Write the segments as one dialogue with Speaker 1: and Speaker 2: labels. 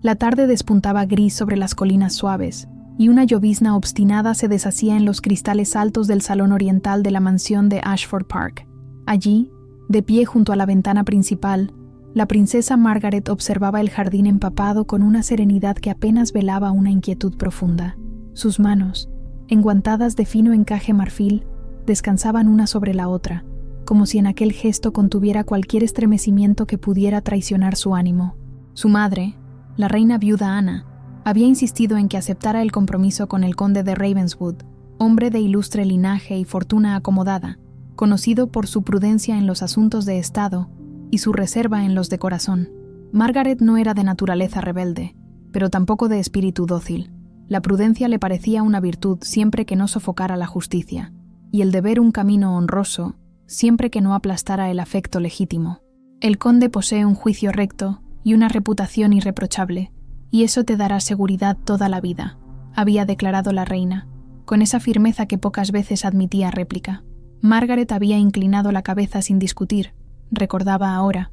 Speaker 1: La tarde despuntaba gris sobre las colinas suaves, y una llovizna obstinada se deshacía en los cristales altos del salón oriental de la mansión de Ashford Park. Allí, de pie junto a la ventana principal, la princesa Margaret observaba el jardín empapado con una serenidad que apenas velaba una inquietud profunda. Sus manos, enguantadas de fino encaje marfil, descansaban una sobre la otra, como si en aquel gesto contuviera cualquier estremecimiento que pudiera traicionar su ánimo. Su madre, la reina viuda Ana, había insistido en que aceptara el compromiso con el conde de Ravenswood, hombre de ilustre linaje y fortuna acomodada, conocido por su prudencia en los asuntos de Estado y su reserva en los de corazón. Margaret no era de naturaleza rebelde, pero tampoco de espíritu dócil. La prudencia le parecía una virtud siempre que no sofocara la justicia, y el deber un camino honroso siempre que no aplastara el afecto legítimo. El conde posee un juicio recto y una reputación irreprochable, y eso te dará seguridad toda la vida, había declarado la reina, con esa firmeza que pocas veces admitía réplica. Margaret había inclinado la cabeza sin discutir, recordaba ahora,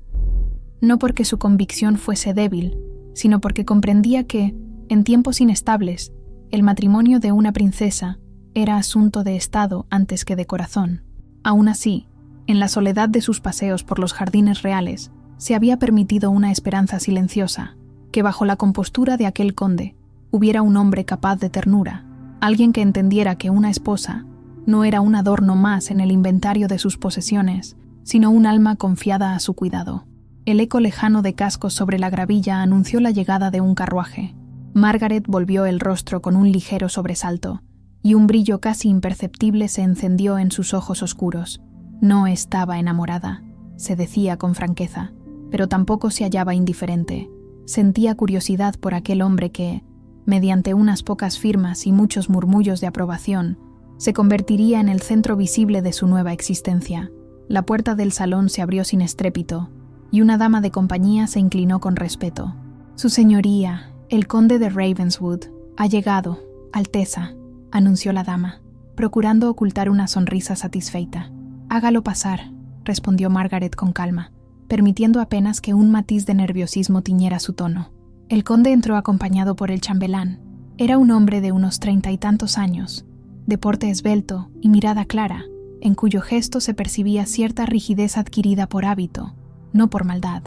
Speaker 1: no porque su convicción fuese débil, sino porque comprendía que, en tiempos inestables, el matrimonio de una princesa era asunto de estado antes que de corazón. Aún así, en la soledad de sus paseos por los jardines reales, se había permitido una esperanza silenciosa, que bajo la compostura de aquel conde hubiera un hombre capaz de ternura, alguien que entendiera que una esposa no era un adorno más en el inventario de sus posesiones, sino un alma confiada a su cuidado. El eco lejano de cascos sobre la gravilla anunció la llegada de un carruaje. Margaret volvió el rostro con un ligero sobresalto, y un brillo casi imperceptible se encendió en sus ojos oscuros. No estaba enamorada, se decía con franqueza, pero tampoco se hallaba indiferente. Sentía curiosidad por aquel hombre que, mediante unas pocas firmas y muchos murmullos de aprobación, se convertiría en el centro visible de su nueva existencia. La puerta del salón se abrió sin estrépito, y una dama de compañía se inclinó con respeto. «Su señoría, el conde de Ravenswood, ha llegado, Alteza», anunció la dama, procurando ocultar una sonrisa satisfecha. «Hágalo pasar», respondió Margaret con calma, permitiendo apenas que un matiz de nerviosismo tiñera su tono. El conde entró acompañado por el chambelán. Era un hombre de unos 30 y tantos años, de porte esbelto y mirada clara, en cuyo gesto se percibía cierta rigidez adquirida por hábito, no por maldad.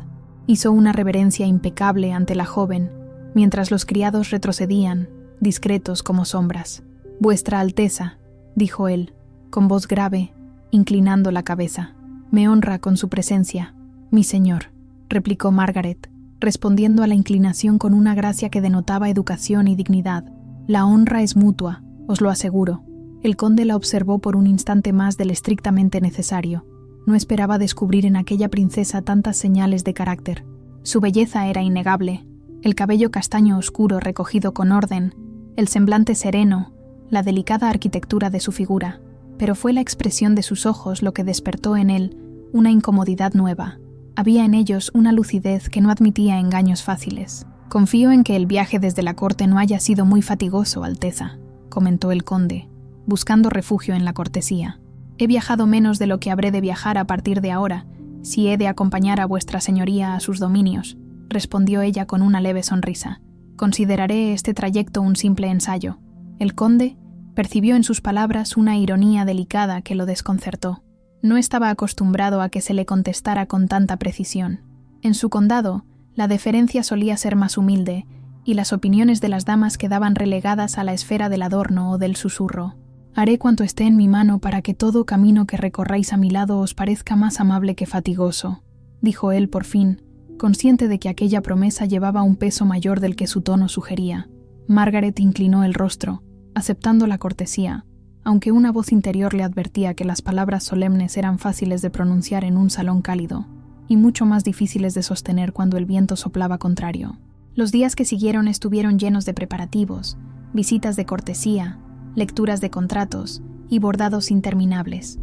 Speaker 1: Hizo una reverencia impecable ante la joven, mientras los criados retrocedían, discretos como sombras. «Vuestra Alteza», dijo él, con voz grave, inclinando la cabeza. «Me honra con su presencia, mi señor», replicó Margaret, respondiendo a la inclinación con una gracia que denotaba educación y dignidad. «La honra es mutua, os lo aseguro». El conde la observó por un instante más del estrictamente necesario. No esperaba descubrir en aquella princesa tantas señales de carácter. Su belleza era innegable, el cabello castaño oscuro recogido con orden, el semblante sereno, la delicada arquitectura de su figura, pero fue la expresión de sus ojos lo que despertó en él una incomodidad nueva. Había en ellos una lucidez que no admitía engaños fáciles. «Confío en que el viaje desde la corte no haya sido muy fatigoso, Alteza», comentó el conde, buscando refugio en la cortesía. «He viajado menos de lo que habré de viajar a partir de ahora, si he de acompañar a vuestra señoría a sus dominios», respondió ella con una leve sonrisa. «Consideraré este trayecto un simple ensayo». El conde percibió en sus palabras una ironía delicada que lo desconcertó. No estaba acostumbrado a que se le contestara con tanta precisión. En su condado, la deferencia solía ser más humilde, y las opiniones de las damas quedaban relegadas a la esfera del adorno o del susurro. «Haré cuanto esté en mi mano para que todo camino que recorráis a mi lado os parezca más amable que fatigoso», dijo él por fin, consciente de que aquella promesa llevaba un peso mayor del que su tono sugería. Margaret inclinó el rostro, aceptando la cortesía, aunque una voz interior le advertía que las palabras solemnes eran fáciles de pronunciar en un salón cálido, y mucho más difíciles de sostener cuando el viento soplaba contrario. Los días que siguieron estuvieron llenos de preparativos, visitas de cortesía, lecturas de contratos y bordados interminables.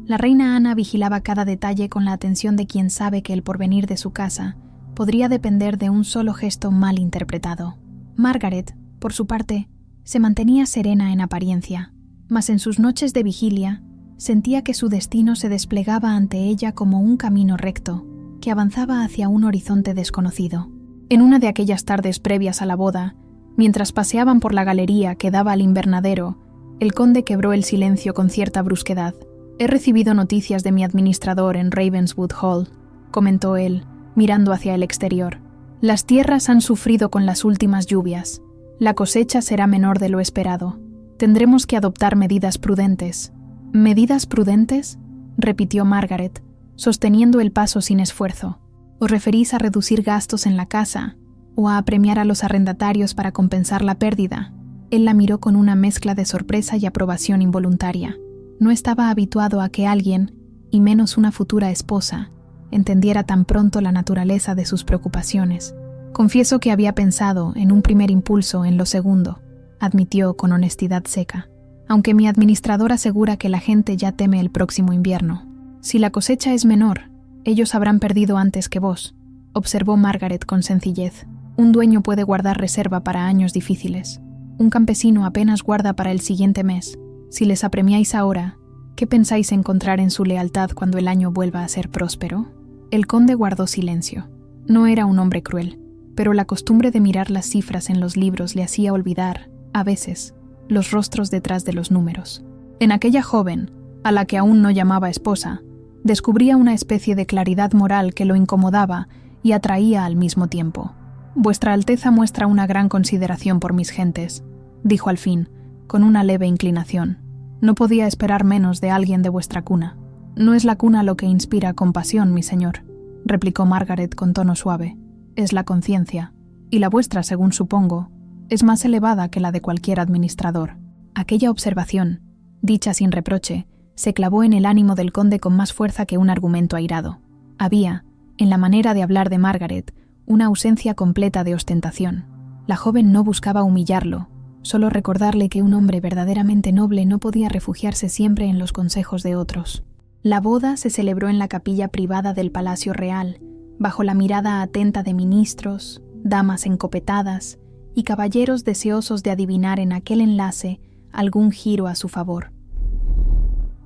Speaker 1: La reina Ana vigilaba cada detalle con la atención de quien sabe que el porvenir de su casa podría depender de un solo gesto mal interpretado. Margaret, por su parte, se mantenía serena en apariencia, mas en sus noches de vigilia sentía que su destino se desplegaba ante ella como un camino recto que avanzaba hacia un horizonte desconocido. En una de aquellas tardes previas a la boda, mientras paseaban por la galería que daba al invernadero, el conde quebró el silencio con cierta brusquedad. «He recibido noticias de mi administrador en Ravenswood Hall», comentó él, mirando hacia el exterior. «Las tierras han sufrido con las últimas lluvias. La cosecha será menor de lo esperado. Tendremos que adoptar medidas prudentes». «¿Medidas prudentes?», repitió Margaret, sosteniendo el paso sin esfuerzo. ¿Os referís a reducir gastos en la casa o a apremiar a los arrendatarios para compensar la pérdida? Él la miró con una mezcla de sorpresa y aprobación involuntaria. No estaba habituado a que alguien, y menos una futura esposa, entendiera tan pronto la naturaleza de sus preocupaciones. «Confieso que había pensado, en un primer impulso, en lo segundo», admitió con honestidad seca. «Aunque mi administrador asegura que la gente ya teme el próximo invierno. Si la cosecha es menor, ellos habrán perdido antes que vos», observó Margaret con sencillez. «Un dueño puede guardar reserva para años difíciles. Un campesino apenas guarda para el siguiente mes. Si les apremiáis ahora, ¿qué pensáis encontrar en su lealtad cuando el año vuelva a ser próspero?» El conde guardó silencio. No era un hombre cruel, pero la costumbre de mirar las cifras en los libros le hacía olvidar, a veces, los rostros detrás de los números. En aquella joven, a la que aún no llamaba esposa, descubría una especie de claridad moral que lo incomodaba y atraía al mismo tiempo. «Vuestra Alteza muestra una gran consideración por mis gentes», dijo al fin, con una leve inclinación. «No podía esperar menos de alguien de vuestra cuna». «No es la cuna lo que inspira compasión, mi señor», replicó Margaret con tono suave. «Es la conciencia, y la vuestra, según supongo, es más elevada que la de cualquier administrador». Aquella observación, dicha sin reproche, se clavó en el ánimo del conde con más fuerza que un argumento airado. Había, en la manera de hablar de Margaret, una ausencia completa de ostentación. La joven no buscaba humillarlo, solo recordarle que un hombre verdaderamente noble no podía refugiarse siempre en los consejos de otros. La boda se celebró en la capilla privada del Palacio Real, bajo la mirada atenta de ministros, damas encopetadas y caballeros deseosos de adivinar en aquel enlace algún giro a su favor.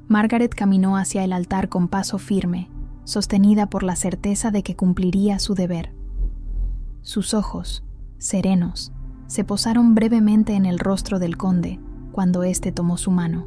Speaker 1: Margaret caminó hacia el altar con paso firme, sostenida por la certeza de que cumpliría su deber. Sus ojos, serenos, se posaron brevemente en el rostro del conde cuando éste tomó su mano.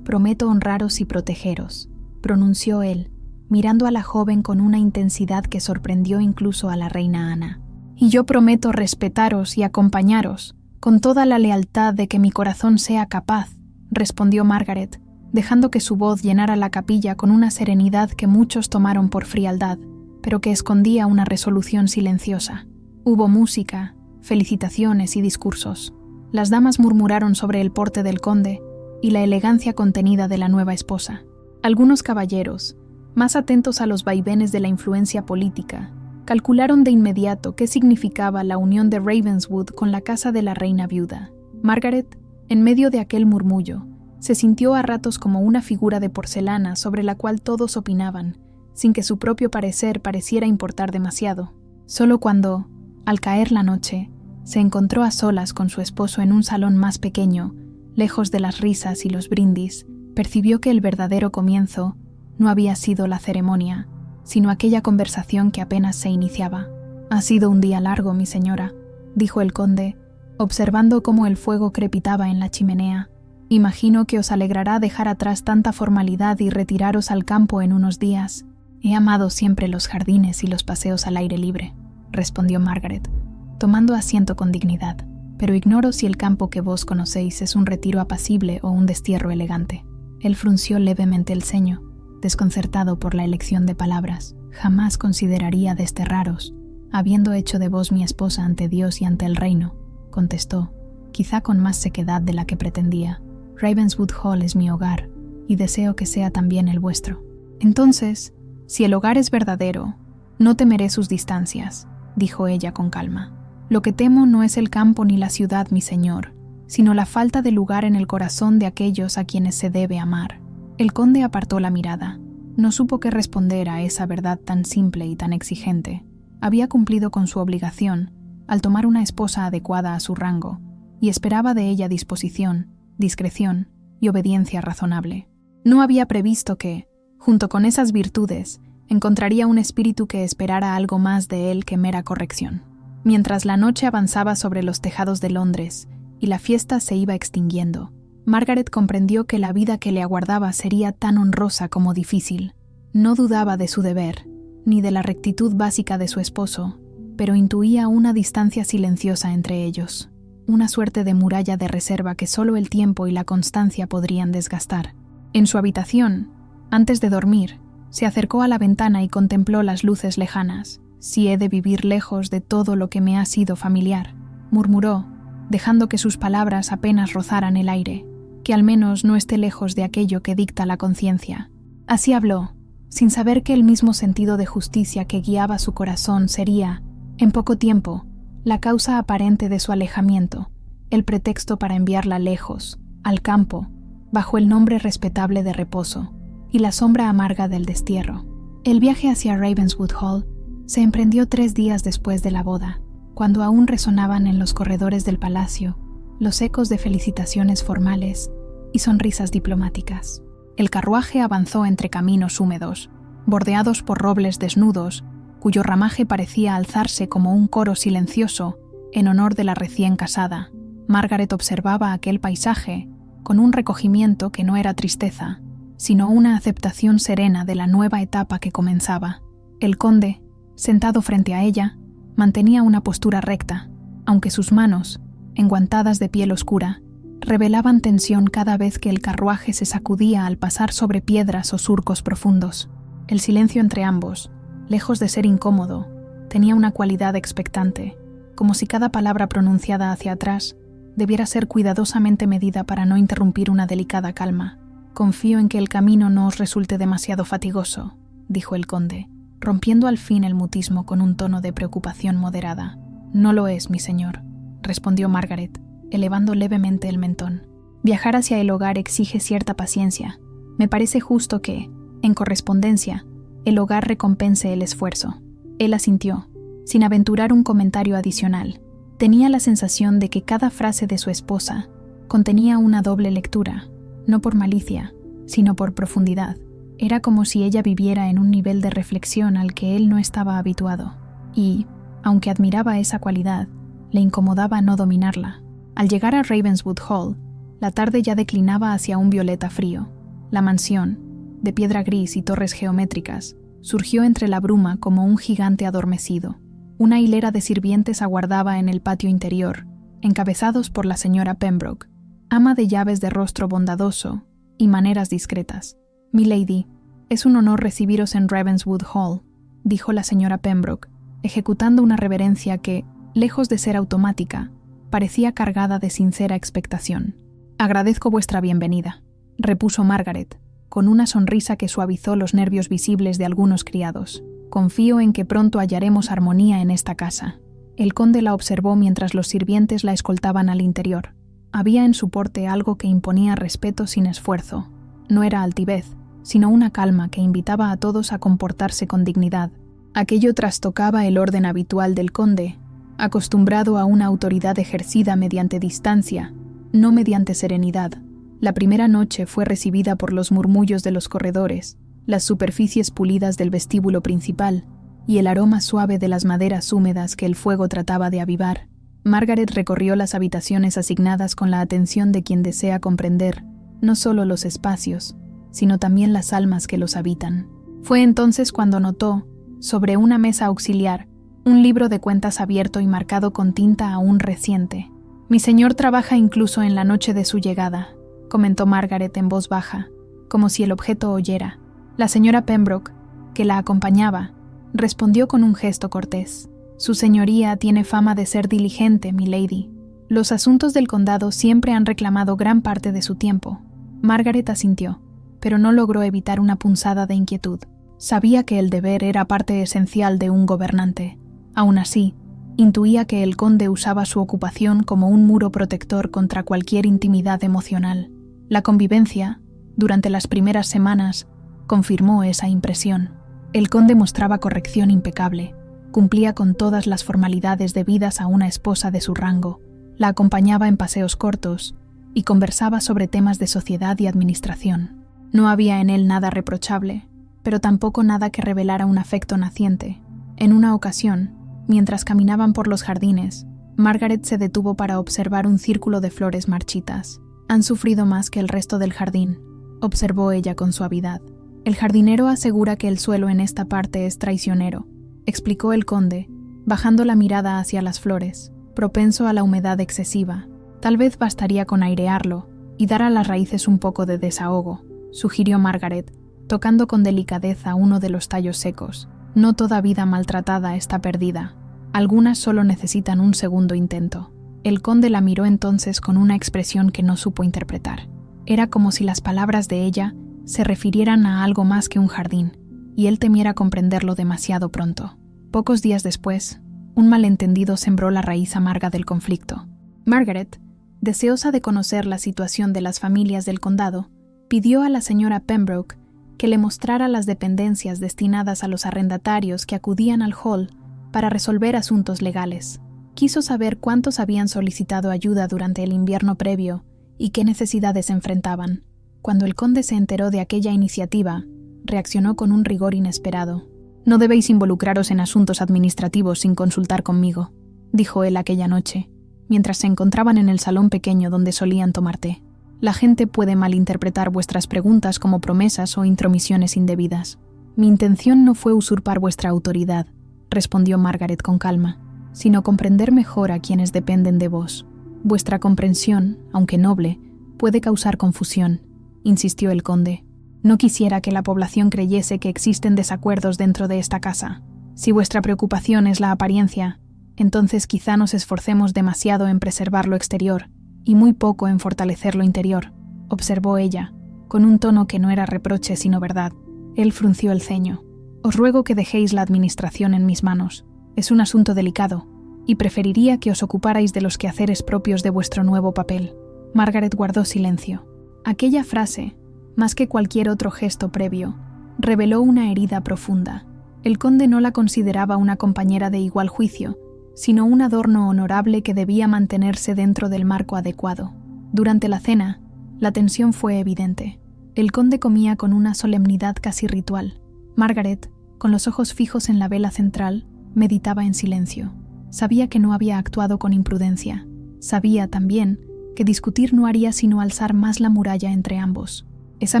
Speaker 1: «Prometo honraros y protegeros», pronunció él, mirando a la joven con una intensidad que sorprendió incluso a la reina Ana. «Y yo prometo respetaros y acompañaros, con toda la lealtad de que mi corazón sea capaz», respondió Margaret, dejando que su voz llenara la capilla con una serenidad que muchos tomaron por frialdad, pero que escondía una resolución silenciosa. Hubo música, felicitaciones y discursos. Las damas murmuraron sobre el porte del conde y la elegancia contenida de la nueva esposa. Algunos caballeros, más atentos a los vaivenes de la influencia política, calcularon de inmediato qué significaba la unión de Ravenswood con la casa de la reina viuda. Margaret, en medio de aquel murmullo, se sintió a ratos como una figura de porcelana sobre la cual todos opinaban, sin que su propio parecer pareciera importar demasiado. Solo cuando, al caer la noche, se encontró a solas con su esposo en un salón más pequeño, lejos de las risas y los brindis, percibió que el verdadero comienzo no había sido la ceremonia, sino aquella conversación que apenas se iniciaba. «Ha sido un día largo, mi señora», dijo el conde, observando cómo el fuego crepitaba en la chimenea. «Imagino que os alegrará dejar atrás tanta formalidad y retiraros al campo en unos días». «He amado siempre los jardines y los paseos al aire libre», respondió Margaret, tomando asiento con dignidad. «Pero ignoro si el campo que vos conocéis es un retiro apacible o un destierro elegante». Él frunció levemente el ceño, desconcertado por la elección de palabras. «Jamás consideraría desterraros, habiendo hecho de vos mi esposa ante Dios y ante el reino», contestó, quizá con más sequedad de la que pretendía. «Ravenswood Hall es mi hogar, y deseo que sea también el vuestro». «Entonces, si el hogar es verdadero, no temeré sus distancias», dijo ella con calma. «Lo que temo no es el campo ni la ciudad, mi señor, sino la falta de lugar en el corazón de aquellos a quienes se debe amar». El conde apartó la mirada. No supo qué responder a esa verdad tan simple y tan exigente. Había cumplido con su obligación al tomar una esposa adecuada a su rango, y esperaba de ella disposición, discreción y obediencia razonable. No había previsto que, junto con esas virtudes, encontraría un espíritu que esperara algo más de él que mera corrección. Mientras la noche avanzaba sobre los tejados de Londres y la fiesta se iba extinguiendo, Margaret comprendió que la vida que le aguardaba sería tan honrosa como difícil. No dudaba de su deber, ni de la rectitud básica de su esposo, pero intuía una distancia silenciosa entre ellos, una suerte de muralla de reserva que solo el tiempo y la constancia podrían desgastar. En su habitación, antes de dormir, se acercó a la ventana y contempló las luces lejanas. «Si he de vivir lejos de todo lo que me ha sido familiar», murmuró, dejando que sus palabras apenas rozaran el aire, «que al menos no esté lejos de aquello que dicta la conciencia». Así habló, sin saber que el mismo sentido de justicia que guiaba su corazón sería, en poco tiempo, la causa aparente de su alejamiento, el pretexto para enviarla lejos, al campo, bajo el nombre respetable de reposo, y la sombra amarga del destierro. El viaje hacia Ravenswood Hall se emprendió 3 días después de la boda, cuando aún resonaban en los corredores del palacio los ecos de felicitaciones formales y sonrisas diplomáticas. El carruaje avanzó entre caminos húmedos, bordeados por robles desnudos, cuyo ramaje parecía alzarse como un coro silencioso en honor de la recién casada. Margaret observaba aquel paisaje con un recogimiento que no era tristeza, sino una aceptación serena de la nueva etapa que comenzaba. El conde, sentado frente a ella, mantenía una postura recta, aunque sus manos, enguantadas de piel oscura, revelaban tensión cada vez que el carruaje se sacudía al pasar sobre piedras o surcos profundos. El silencio entre ambos, lejos de ser incómodo, tenía una cualidad expectante, como si cada palabra pronunciada hacia atrás debiera ser cuidadosamente medida para no interrumpir una delicada calma. «Confío en que el camino no os resulte demasiado fatigoso», dijo el conde, rompiendo al fin el mutismo con un tono de preocupación moderada. «No lo es, mi señor», respondió Margaret, elevando levemente el mentón. «Viajar hacia el hogar exige cierta paciencia. Me parece justo que, en correspondencia, el hogar recompense el esfuerzo». Él asintió, sin aventurar un comentario adicional. Tenía la sensación de que cada frase de su esposa contenía una doble lectura, no por malicia, sino por profundidad. Era como si ella viviera en un nivel de reflexión al que él no estaba habituado, y, aunque admiraba esa cualidad, le incomodaba no dominarla. Al llegar a Ravenswood Hall, la tarde ya declinaba hacia un violeta frío. La mansión, de piedra gris y torres geométricas, surgió entre la bruma como un gigante adormecido. Una hilera de sirvientes aguardaba en el patio interior, encabezados por la señora Pembroke, ama de llaves de rostro bondadoso y maneras discretas. «Milady, es un honor recibiros en Ravenswood Hall», dijo la señora Pembroke, ejecutando una reverencia que, lejos de ser automática, parecía cargada de sincera expectación. «Agradezco vuestra bienvenida», repuso Margaret, con una sonrisa que suavizó los nervios visibles de algunos criados. «Confío en que pronto hallaremos armonía en esta casa». El conde la observó mientras los sirvientes la escoltaban al interior. Había en su porte algo que imponía respeto sin esfuerzo. No era altivez, sino una calma que invitaba a todos a comportarse con dignidad. Aquello trastocaba el orden habitual del conde, acostumbrado a una autoridad ejercida mediante distancia, no mediante serenidad. La primera noche fue recibida por los murmullos de los corredores, las superficies pulidas del vestíbulo principal y el aroma suave de las maderas húmedas que el fuego trataba de avivar. Margaret recorrió las habitaciones asignadas con la atención de quien desea comprender no solo los espacios, sino también las almas que los habitan. Fue entonces cuando notó, sobre una mesa auxiliar, un libro de cuentas abierto y marcado con tinta aún reciente. «Mi señor trabaja incluso en la noche de su llegada», comentó Margaret en voz baja, como si el objeto oyera. La señora Pembroke, que la acompañaba, respondió con un gesto cortés. «Su señoría tiene fama de ser diligente, milady. Los asuntos del condado siempre han reclamado gran parte de su tiempo». Margaret asintió, pero no logró evitar una punzada de inquietud. Sabía que el deber era parte esencial de un gobernante. Aún así, intuía que el conde usaba su ocupación como un muro protector contra cualquier intimidad emocional. La convivencia, durante las primeras semanas, confirmó esa impresión. El conde mostraba corrección impecable, cumplía con todas las formalidades debidas a una esposa de su rango, la acompañaba en paseos cortos y conversaba sobre temas de sociedad y administración. No había en él nada reprochable, pero tampoco nada que revelara un afecto naciente. En una ocasión, Mientras caminaban por los jardines, Margaret se detuvo para observar un círculo de flores marchitas. «Han sufrido más que el resto del jardín», observó ella con suavidad. «El jardinero asegura que el suelo en esta parte es traicionero», explicó el conde, bajando la mirada hacia las flores, propenso a la humedad excesiva. «Tal vez bastaría con airearlo y dar a las raíces un poco de desahogo», sugirió Margaret, tocando con delicadeza uno de los tallos secos. «No toda vida maltratada está perdida. Algunas solo necesitan un segundo intento». El conde la miró entonces con una expresión que no supo interpretar. Era como si las palabras de ella se refirieran a algo más que un jardín, y él temiera comprenderlo demasiado pronto. Pocos días después, un malentendido sembró la raíz amarga del conflicto. Margaret, deseosa de conocer la situación de las familias del condado, pidió a la señora Pembroke que le mostrara las dependencias destinadas a los arrendatarios que acudían al hall para resolver asuntos legales. Quiso saber cuántos habían solicitado ayuda durante el invierno previo y qué necesidades enfrentaban. Cuando el conde se enteró de aquella iniciativa, reaccionó con un rigor inesperado. «No debéis involucraros en asuntos administrativos sin consultar conmigo», dijo él aquella noche, mientras se encontraban en el salón pequeño donde solían tomar té. «La gente puede malinterpretar vuestras preguntas como promesas o intromisiones indebidas». «Mi intención no fue usurpar vuestra autoridad», respondió Margaret con calma, «sino comprender mejor a quienes dependen de vos. Vuestra comprensión, aunque noble, puede causar confusión», insistió el conde. «No quisiera que la población creyese que existen desacuerdos dentro de esta casa. Si vuestra preocupación es la apariencia, entonces quizá nos esforcemos demasiado en preservar lo exterior y muy poco en fortalecer lo interior», observó ella, con un tono que no era reproche sino verdad. Él frunció el ceño. «Os ruego que dejéis la administración en mis manos. Es un asunto delicado, y preferiría que os ocuparais de los quehaceres propios de vuestro nuevo papel». Margaret guardó silencio. Aquella frase, más que cualquier otro gesto previo, reveló una herida profunda. El conde no la consideraba una compañera de igual juicio, sino un adorno honorable que debía mantenerse dentro del marco adecuado. Durante la cena, la tensión fue evidente. El conde comía con una solemnidad casi ritual. Margaret, con los ojos fijos en la vela central, meditaba en silencio. Sabía que no había actuado con imprudencia. Sabía, también, que discutir no haría sino alzar más la muralla entre ambos. Esa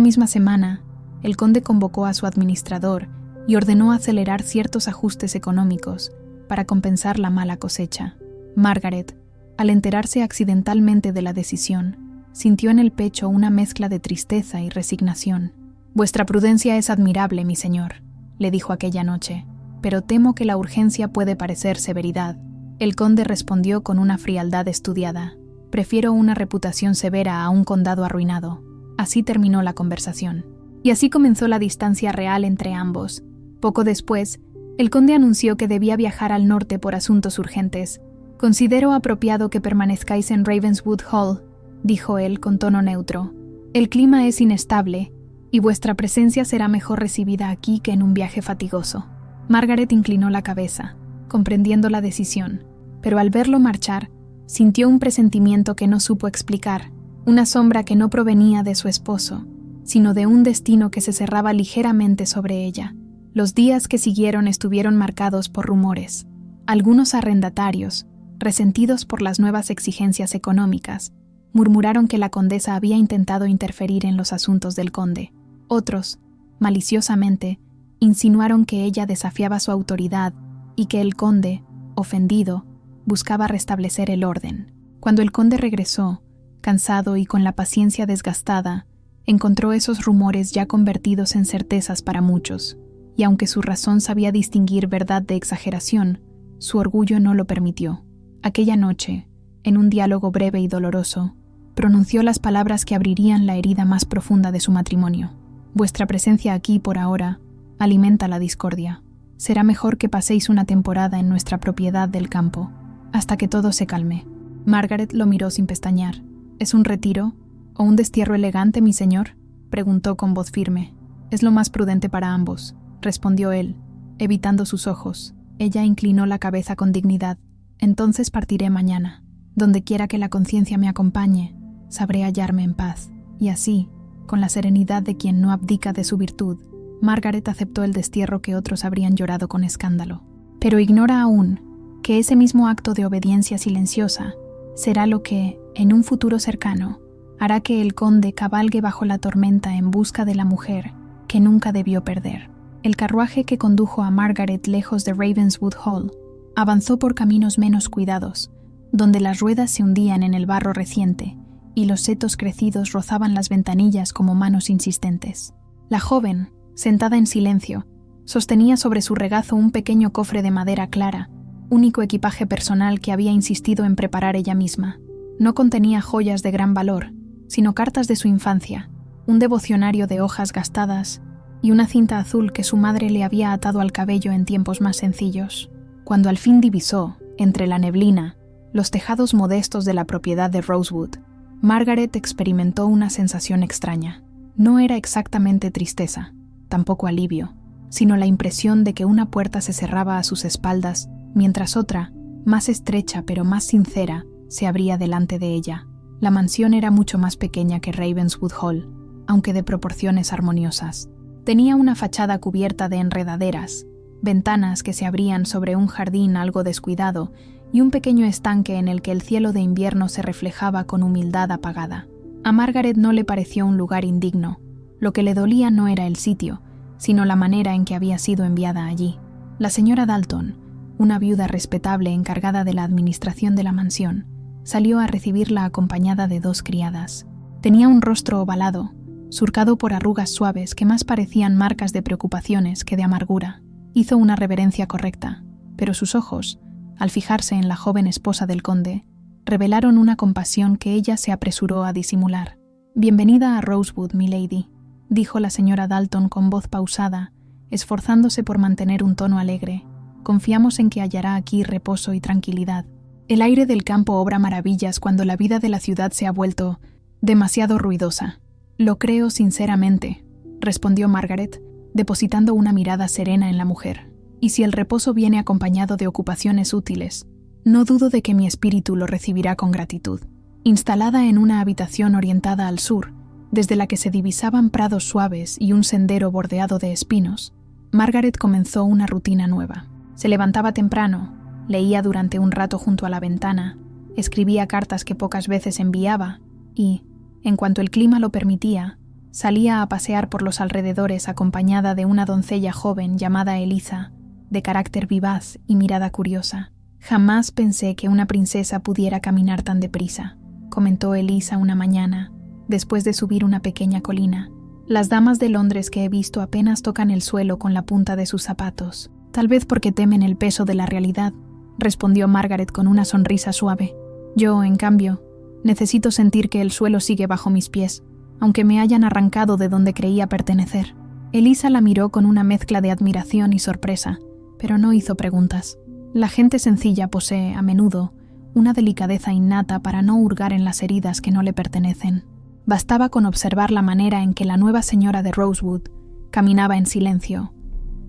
Speaker 1: misma semana, el conde convocó a su administrador y ordenó acelerar ciertos ajustes económicos para compensar la mala cosecha. Margaret, al enterarse accidentalmente de la decisión, sintió en el pecho una mezcla de tristeza y resignación. «Vuestra prudencia es admirable, mi señor», le dijo aquella noche, «pero temo que la urgencia puede parecer severidad». El conde respondió con una frialdad estudiada: «Prefiero una reputación severa a un condado arruinado». Así terminó la conversación. Y así comenzó la distancia real entre ambos. Poco después, el conde anunció que debía viajar al norte por asuntos urgentes. «Considero apropiado que permanezcáis en Ravenswood Hall», dijo él con tono neutro. «El clima es inestable, y vuestra presencia será mejor recibida aquí que en un viaje fatigoso». Margaret inclinó la cabeza, comprendiendo la decisión, pero al verlo marchar, sintió un presentimiento que no supo explicar, una sombra que no provenía de su esposo, sino de un destino que se cerraba ligeramente sobre ella. Los días que siguieron estuvieron marcados por rumores. Algunos arrendatarios, resentidos por las nuevas exigencias económicas, murmuraron que la condesa había intentado interferir en los asuntos del conde. Otros, maliciosamente, insinuaron que ella desafiaba su autoridad y que el conde, ofendido, buscaba restablecer el orden. Cuando el conde regresó, cansado y con la paciencia desgastada, encontró esos rumores ya convertidos en certezas para muchos, y aunque su razón sabía distinguir verdad de exageración, su orgullo no lo permitió. Aquella noche, en un diálogo breve y doloroso, pronunció las palabras que abrirían la herida más profunda de su matrimonio. «Vuestra presencia aquí, por ahora, alimenta la discordia. Será mejor que paséis una temporada en nuestra propiedad del campo, hasta que todo se calme». Margaret lo miró sin pestañear. «¿Es un retiro o un destierro elegante, mi señor?», preguntó con voz firme. «Es lo más prudente para ambos», respondió él, evitando sus ojos. Ella inclinó la cabeza con dignidad. «Entonces partiré mañana. Donde quiera que la conciencia me acompañe, sabré hallarme en paz». Y así, con la serenidad de quien no abdica de su virtud, Margaret aceptó el destierro que otros habrían llorado con escándalo. Pero ignora aún que ese mismo acto de obediencia silenciosa será lo que, en un futuro cercano, hará que el conde cabalgue bajo la tormenta en busca de la mujer que nunca debió perder. El carruaje que condujo a Margaret lejos de Ravenswood Hall avanzó por caminos menos cuidados, donde las ruedas se hundían en el barro reciente y los setos crecidos rozaban las ventanillas como manos insistentes. La joven, sentada en silencio, sostenía sobre su regazo un pequeño cofre de madera clara, único equipaje personal que había insistido en preparar ella misma. No contenía joyas de gran valor, sino cartas de su infancia, un devocionario de hojas gastadas y una cinta azul que su madre le había atado al cabello en tiempos más sencillos. Cuando al fin divisó, entre la neblina, los tejados modestos de la propiedad de Rosewood, Margaret experimentó una sensación extraña. No era exactamente tristeza, tampoco alivio, sino la impresión de que una puerta se cerraba a sus espaldas, mientras otra, más estrecha pero más sincera, se abría delante de ella. La mansión era mucho más pequeña que Ravenswood Hall, aunque de proporciones armoniosas. Tenía una fachada cubierta de enredaderas, ventanas que se abrían sobre un jardín algo descuidado y un pequeño estanque en el que el cielo de invierno se reflejaba con humildad apagada. A Margaret no le pareció un lugar indigno. Lo que le dolía no era el sitio, sino la manera en que había sido enviada allí. La señora Dalton, una viuda respetable encargada de la administración de la mansión, salió a recibirla acompañada de 2 criadas. Tenía un rostro ovalado, surcado por arrugas suaves que más parecían marcas de preocupaciones que de amargura. Hizo una reverencia correcta, pero sus ojos, al fijarse en la joven esposa del conde, revelaron una compasión que ella se apresuró a disimular. «Bienvenida a Rosewood, milady», dijo la señora Dalton con voz pausada, esforzándose por mantener un tono alegre. «Confiamos en que hallará aquí reposo y tranquilidad. El aire del campo obra maravillas cuando la vida de la ciudad se ha vuelto demasiado ruidosa». «Lo creo sinceramente», respondió Margaret, depositando una mirada serena en la mujer. «Y si el reposo viene acompañado de ocupaciones útiles, no dudo de que mi espíritu lo recibirá con gratitud». Instalada en una habitación orientada al sur, desde la que se divisaban prados suaves y un sendero bordeado de espinos, Margaret comenzó una rutina nueva. Se levantaba temprano, leía durante un rato junto a la ventana, escribía cartas que pocas veces enviaba y, en cuanto el clima lo permitía, salía a pasear por los alrededores acompañada de una doncella joven llamada Eliza, de carácter vivaz y mirada curiosa. «Jamás pensé que una princesa pudiera caminar tan deprisa», comentó Eliza una mañana, después de subir una pequeña colina. «Las damas de Londres que he visto apenas tocan el suelo con la punta de sus zapatos, tal vez porque temen el peso de la realidad», respondió Margaret con una sonrisa suave. «Yo, en cambio, necesito sentir que el suelo sigue bajo mis pies, aunque me hayan arrancado de donde creía pertenecer». Eliza la miró con una mezcla de admiración y sorpresa, pero no hizo preguntas. La gente sencilla posee, a menudo, una delicadeza innata para no hurgar en las heridas que no le pertenecen. Bastaba con observar la manera en que la nueva señora de Rosewood caminaba en silencio,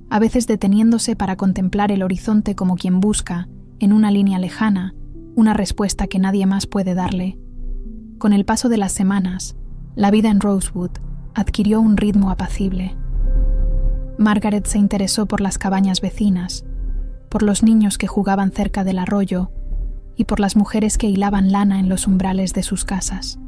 Speaker 1: a veces deteniéndose para contemplar el horizonte como quien busca, en una línea lejana, una respuesta que nadie más puede darle. Con el paso de las semanas, la vida en Rosewood adquirió un ritmo apacible. Margaret se interesó por las cabañas vecinas, por los niños que jugaban cerca del arroyo y por las mujeres que hilaban lana en los umbrales de sus casas.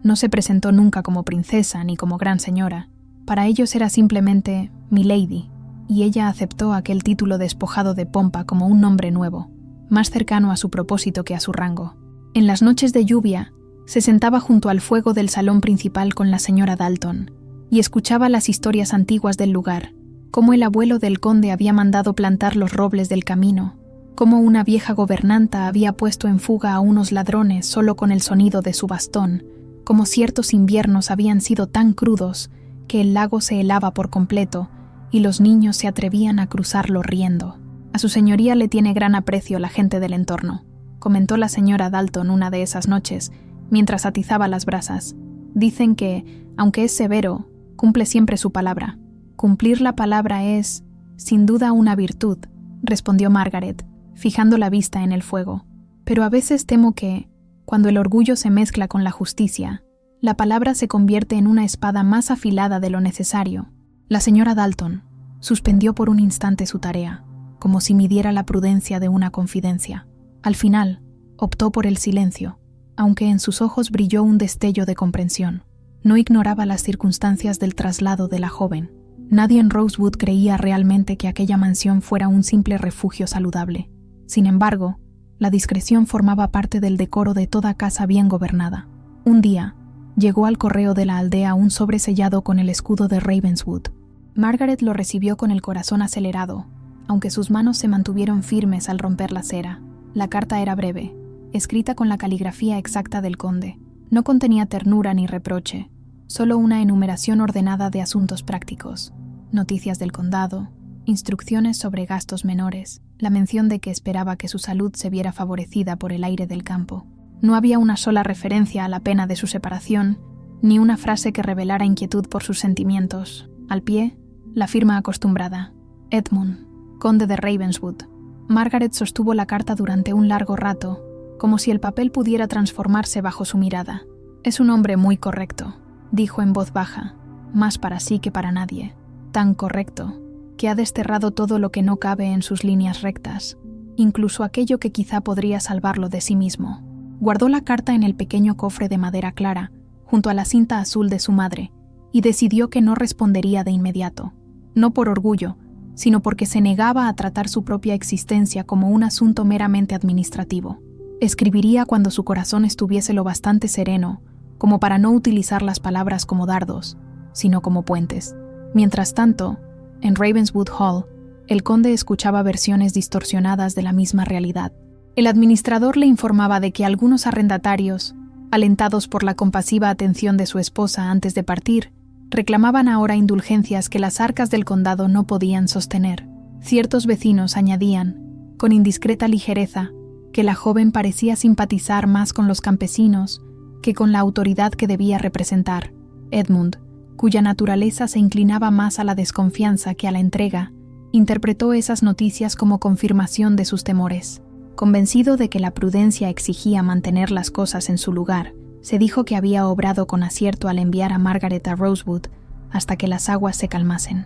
Speaker 1: No se presentó nunca como princesa ni como gran señora. Para ellos era simplemente «milady», y ella aceptó aquel título despojado de pompa como un nombre nuevo, más cercano a su propósito que a su rango. En las noches de lluvia, se sentaba junto al fuego del salón principal con la señora Dalton y escuchaba las historias antiguas del lugar, cómo el abuelo del conde había mandado plantar los robles del camino, cómo una vieja gobernanta había puesto en fuga a unos ladrones solo con el sonido de su bastón, cómo ciertos inviernos habían sido tan crudos que el lago se helaba por completo y los niños se atrevían a cruzarlo riendo. «A su señoría le tiene gran aprecio la gente del entorno», comentó la señora Dalton una de esas noches, mientras atizaba las brasas. «Dicen que, aunque es severo, cumple siempre su palabra». «Cumplir la palabra es, sin duda, una virtud», respondió Margaret, fijando la vista en el fuego. «Pero a veces temo que, cuando el orgullo se mezcla con la justicia, la palabra se convierte en una espada más afilada de lo necesario». La señora Dalton suspendió por un instante su tarea. como si midiera la prudencia de una confidencia. Al final, optó por el silencio, aunque en sus ojos brilló un destello de comprensión. No ignoraba las circunstancias del traslado de la joven. Nadie en Rosewood creía realmente que aquella mansión fuera un simple refugio saludable. Sin embargo, la discreción formaba parte del decoro de toda casa bien gobernada. Un día, llegó al correo de la aldea un sobre sellado con el escudo de Ravenswood. Margaret lo recibió con el corazón acelerado, aunque sus manos se mantuvieron firmes al romper la cera. La carta era breve, escrita con la caligrafía exacta del conde. No contenía ternura ni reproche, solo una enumeración ordenada de asuntos prácticos, noticias del condado, instrucciones sobre gastos menores, la mención de que esperaba que su salud se viera favorecida por el aire del campo. No había una sola referencia a la pena de su separación, ni una frase que revelara inquietud por sus sentimientos. Al pie, la firma acostumbrada: Edmund, conde de Ravenswood. Margaret sostuvo la carta durante un largo rato, como si el papel pudiera transformarse bajo su mirada. «Es un hombre muy correcto», dijo en voz baja, más para sí que para nadie. «Tan correcto, que ha desterrado todo lo que no cabe en sus líneas rectas, incluso aquello que quizá podría salvarlo de sí mismo». Guardó la carta en el pequeño cofre de madera clara, junto a la cinta azul de su madre, y decidió que no respondería de inmediato, no por orgullo, sino porque se negaba a tratar su propia existencia como un asunto meramente administrativo. Escribiría cuando su corazón estuviese lo bastante sereno como para no utilizar las palabras como dardos, sino como puentes. Mientras tanto, en Ravenswood Hall, el conde escuchaba versiones distorsionadas de la misma realidad. El administrador le informaba de que algunos arrendatarios, alentados por la compasiva atención de su esposa antes de partir, reclamaban ahora indulgencias que las arcas del condado no podían sostener. Ciertos vecinos añadían, con indiscreta ligereza, que la joven parecía simpatizar más con los campesinos que con la autoridad que debía representar. Edmund, cuya naturaleza se inclinaba más a la desconfianza que a la entrega, interpretó esas noticias como confirmación de sus temores. Convencido de que la prudencia exigía mantener las cosas en su lugar, se dijo que había obrado con acierto al enviar a Margaret a Rosewood hasta que las aguas se calmasen.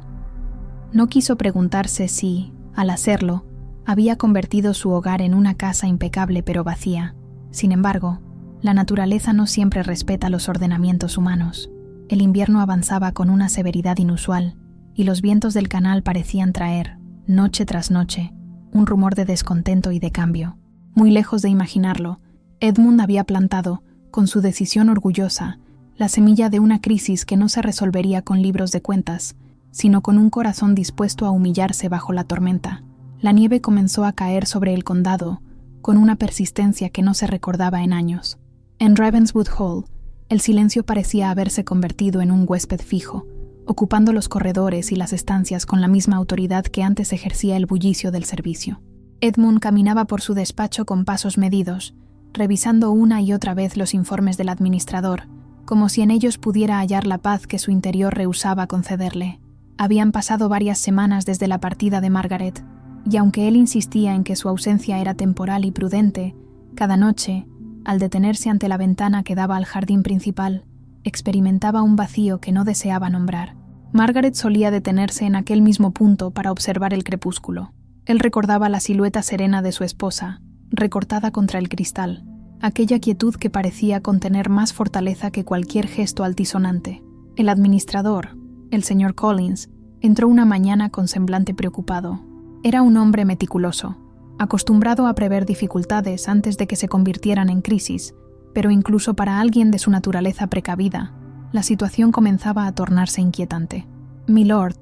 Speaker 1: No quiso preguntarse si, al hacerlo, había convertido su hogar en una casa impecable pero vacía. Sin embargo, la naturaleza no siempre respeta los ordenamientos humanos. El invierno avanzaba con una severidad inusual, y los vientos del canal parecían traer, noche tras noche, un rumor de descontento y de cambio. Muy lejos de imaginarlo, Edmund había plantado, con su decisión orgullosa, la semilla de una crisis que no se resolvería con libros de cuentas, sino con un corazón dispuesto a humillarse bajo la tormenta. La nieve comenzó a caer sobre el condado, con una persistencia que no se recordaba en años. En Ravenswood Hall, el silencio parecía haberse convertido en un huésped fijo, ocupando los corredores y las estancias con la misma autoridad que antes ejercía el bullicio del servicio. Edmund caminaba por su despacho con pasos medidos, revisando una y otra vez los informes del administrador, como si en ellos pudiera hallar la paz que su interior rehusaba concederle. Habían pasado varias semanas desde la partida de Margaret, y aunque él insistía en que su ausencia era temporal y prudente, cada noche, al detenerse ante la ventana que daba al jardín principal, experimentaba un vacío que no deseaba nombrar. Margaret solía detenerse en aquel mismo punto para observar el crepúsculo. Él recordaba la silueta serena de su esposa, recortada contra el cristal, aquella quietud que parecía contener más fortaleza que cualquier gesto altisonante. El administrador, el señor Collins, entró una mañana con semblante preocupado. Era un hombre meticuloso, acostumbrado a prever dificultades antes de que se convirtieran en crisis, pero incluso para alguien de su naturaleza precavida, la situación comenzaba a tornarse inquietante. «Milord»,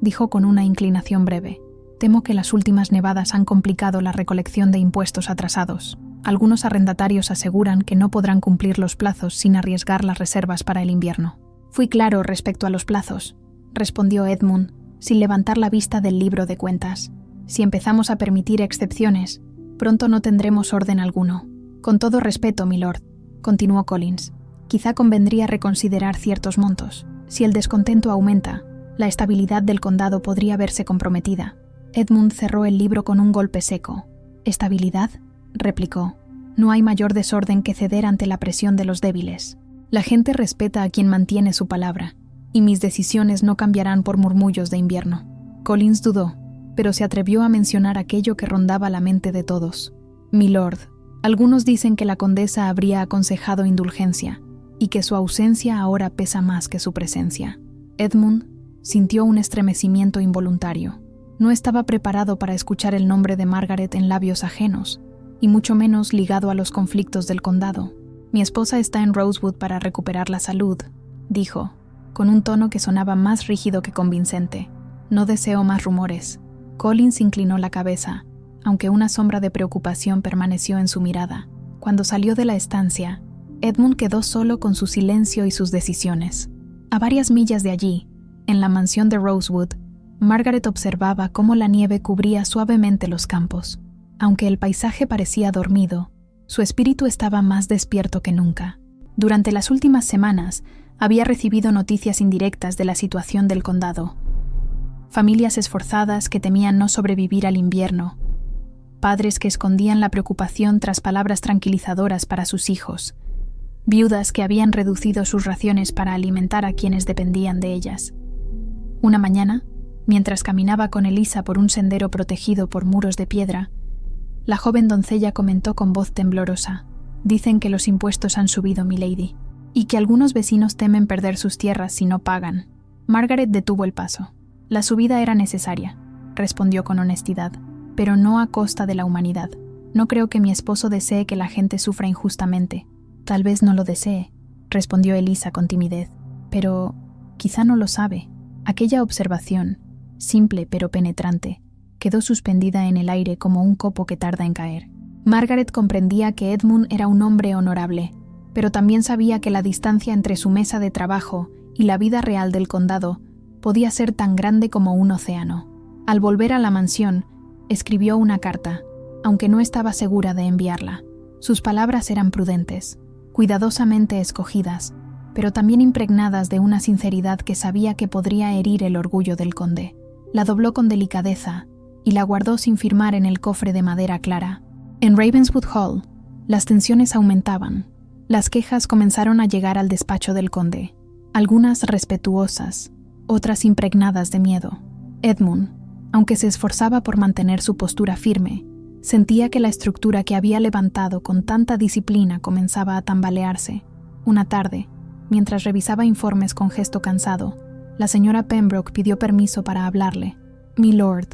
Speaker 1: dijo con una inclinación breve, «temo que las últimas nevadas han complicado la recolección de impuestos atrasados. Algunos arrendatarios aseguran que no podrán cumplir los plazos sin arriesgar las reservas para el invierno». «Fui claro respecto a los plazos», respondió Edmund, sin levantar la vista del libro de cuentas. «Si empezamos a permitir excepciones, pronto no tendremos orden alguno». «Con todo respeto, milord», continuó Collins, «quizá convendría reconsiderar ciertos montos. Si el descontento aumenta, la estabilidad del condado podría verse comprometida». Edmund cerró el libro con un golpe seco. «¿Estabilidad?», replicó. «No hay mayor desorden que ceder ante la presión de los débiles. La gente respeta a quien mantiene su palabra, y mis decisiones no cambiarán por murmullos de invierno». Collins dudó. pero se atrevió a mencionar aquello que rondaba la mente de todos. «Milord, algunos dicen que la condesa habría aconsejado indulgencia y que su ausencia ahora pesa más que su presencia». Edmund sintió un estremecimiento involuntario. No estaba preparado para escuchar el nombre de Margaret en labios ajenos, y mucho menos ligado a los conflictos del condado. «Mi esposa está en Rosewood para recuperar la salud», dijo, con un tono que sonaba más rígido que convincente. «No deseo más rumores». Collins inclinó la cabeza, aunque una sombra de preocupación permaneció en su mirada. Cuando salió de la estancia, Edmund quedó solo con su silencio y sus decisiones. A varias millas de allí, en la mansión de Rosewood, Margaret observaba cómo la nieve cubría suavemente los campos. Aunque el paisaje parecía dormido, su espíritu estaba más despierto que nunca. Durante las últimas semanas, había recibido noticias indirectas de la situación del condado. Familias esforzadas que temían no sobrevivir al invierno. Padres que escondían la preocupación tras palabras tranquilizadoras para sus hijos. Viudas que habían reducido sus raciones para alimentar a quienes dependían de ellas. Una mañana, mientras caminaba con Elisa por un sendero protegido por muros de piedra, la joven doncella comentó con voz temblorosa: «Dicen que los impuestos han subido, milady, y que algunos vecinos temen perder sus tierras si no pagan». Margaret detuvo el paso. «La subida era necesaria», respondió con honestidad, «pero no a costa de la humanidad. No creo que mi esposo desee que la gente sufra injustamente». «Tal vez no lo desee», respondió Elisa con timidez, «pero quizá no lo sabe». Aquella observación, simple pero penetrante, quedó suspendida en el aire como un copo que tarda en caer. Margaret comprendía que Edmund era un hombre honorable, pero también sabía que la distancia entre su mesa de trabajo y la vida real del condado podía ser tan grande como un océano. Al volver a la mansión, escribió una carta, aunque no estaba segura de enviarla. Sus palabras eran prudentes, cuidadosamente escogidas, pero también impregnadas de una sinceridad que sabía que podría herir el orgullo del conde. La dobló con delicadeza y la guardó sin firmar en el cofre de madera clara. En Ravenswood Hall, las tensiones aumentaban. Las quejas comenzaron a llegar al despacho del conde, algunas respetuosas, otras impregnadas de miedo. Edmund, aunque se esforzaba por mantener su postura firme, sentía que la estructura que había levantado con tanta disciplina comenzaba a tambalearse. Una tarde, mientras revisaba informes con gesto cansado, la señora Pembroke pidió permiso para hablarle. «Milord»,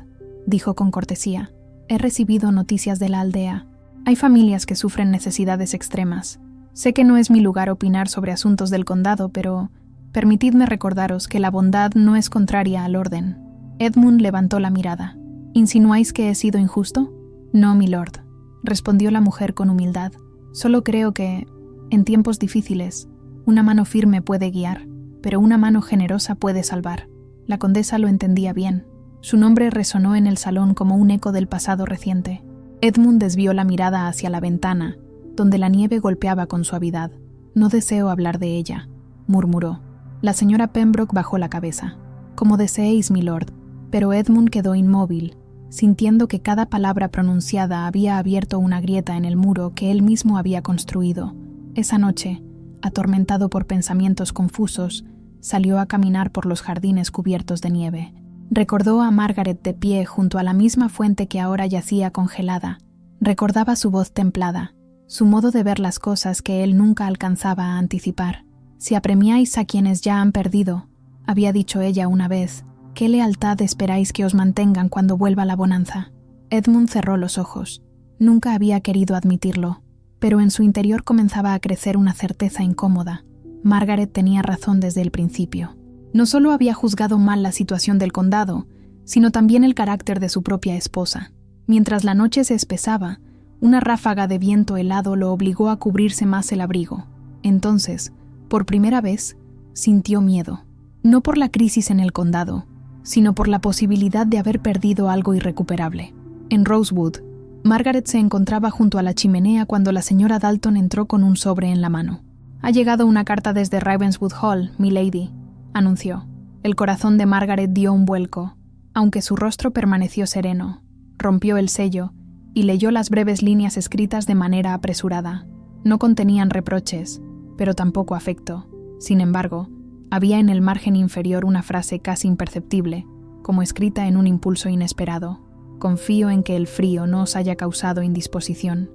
Speaker 1: dijo con cortesía, «he recibido noticias de la aldea. Hay familias que sufren necesidades extremas. Sé que no es mi lugar opinar sobre asuntos del condado, pero permitidme recordaros que la bondad no es contraria al orden». Edmund levantó la mirada. «¿Insinuáis que he sido injusto?» «No, milord», respondió la mujer con humildad. «Solo creo que, en tiempos difíciles, una mano firme puede guiar, pero una mano generosa puede salvar». La condesa lo entendía bien. Su nombre resonó en el salón como un eco del pasado reciente. Edmund desvió la mirada hacia la ventana, donde la nieve golpeaba con suavidad. «No deseo hablar de ella», murmuró. La señora Pembroke bajó la cabeza. «Como deseéis, milord», pero Edmund quedó inmóvil, sintiendo que cada palabra pronunciada había abierto una grieta en el muro que él mismo había construido. Esa noche, atormentado por pensamientos confusos, salió a caminar por los jardines cubiertos de nieve. Recordó a Margaret de pie junto a la misma fuente que ahora yacía congelada. Recordaba su voz templada, su modo de ver las cosas que él nunca alcanzaba a anticipar. «Si apremiáis a quienes ya han perdido», había dicho ella una vez, «¿qué lealtad esperáis que os mantengan cuando vuelva la bonanza?» Edmund cerró los ojos. Nunca había querido admitirlo, pero en su interior comenzaba a crecer una certeza incómoda. Margaret tenía razón desde el principio. No solo había juzgado mal la situación del condado, sino también el carácter de su propia esposa. Mientras la noche se espesaba, una ráfaga de viento helado lo obligó a cubrirse más el abrigo. Entonces, por primera vez, sintió miedo. No por la crisis en el condado, sino por la posibilidad de haber perdido algo irrecuperable. En Rosewood, Margaret se encontraba junto a la chimenea cuando la señora Dalton entró con un sobre en la mano. «Ha llegado una carta desde Ravenswood Hall, milady», anunció. El corazón de Margaret dio un vuelco, aunque su rostro permaneció sereno. Rompió el sello y leyó las breves líneas escritas de manera apresurada. No contenían reproches, pero tampoco afecto. Sin embargo, había en el margen inferior una frase casi imperceptible, como escrita en un impulso inesperado. Confío en que el frío no os haya causado indisposición.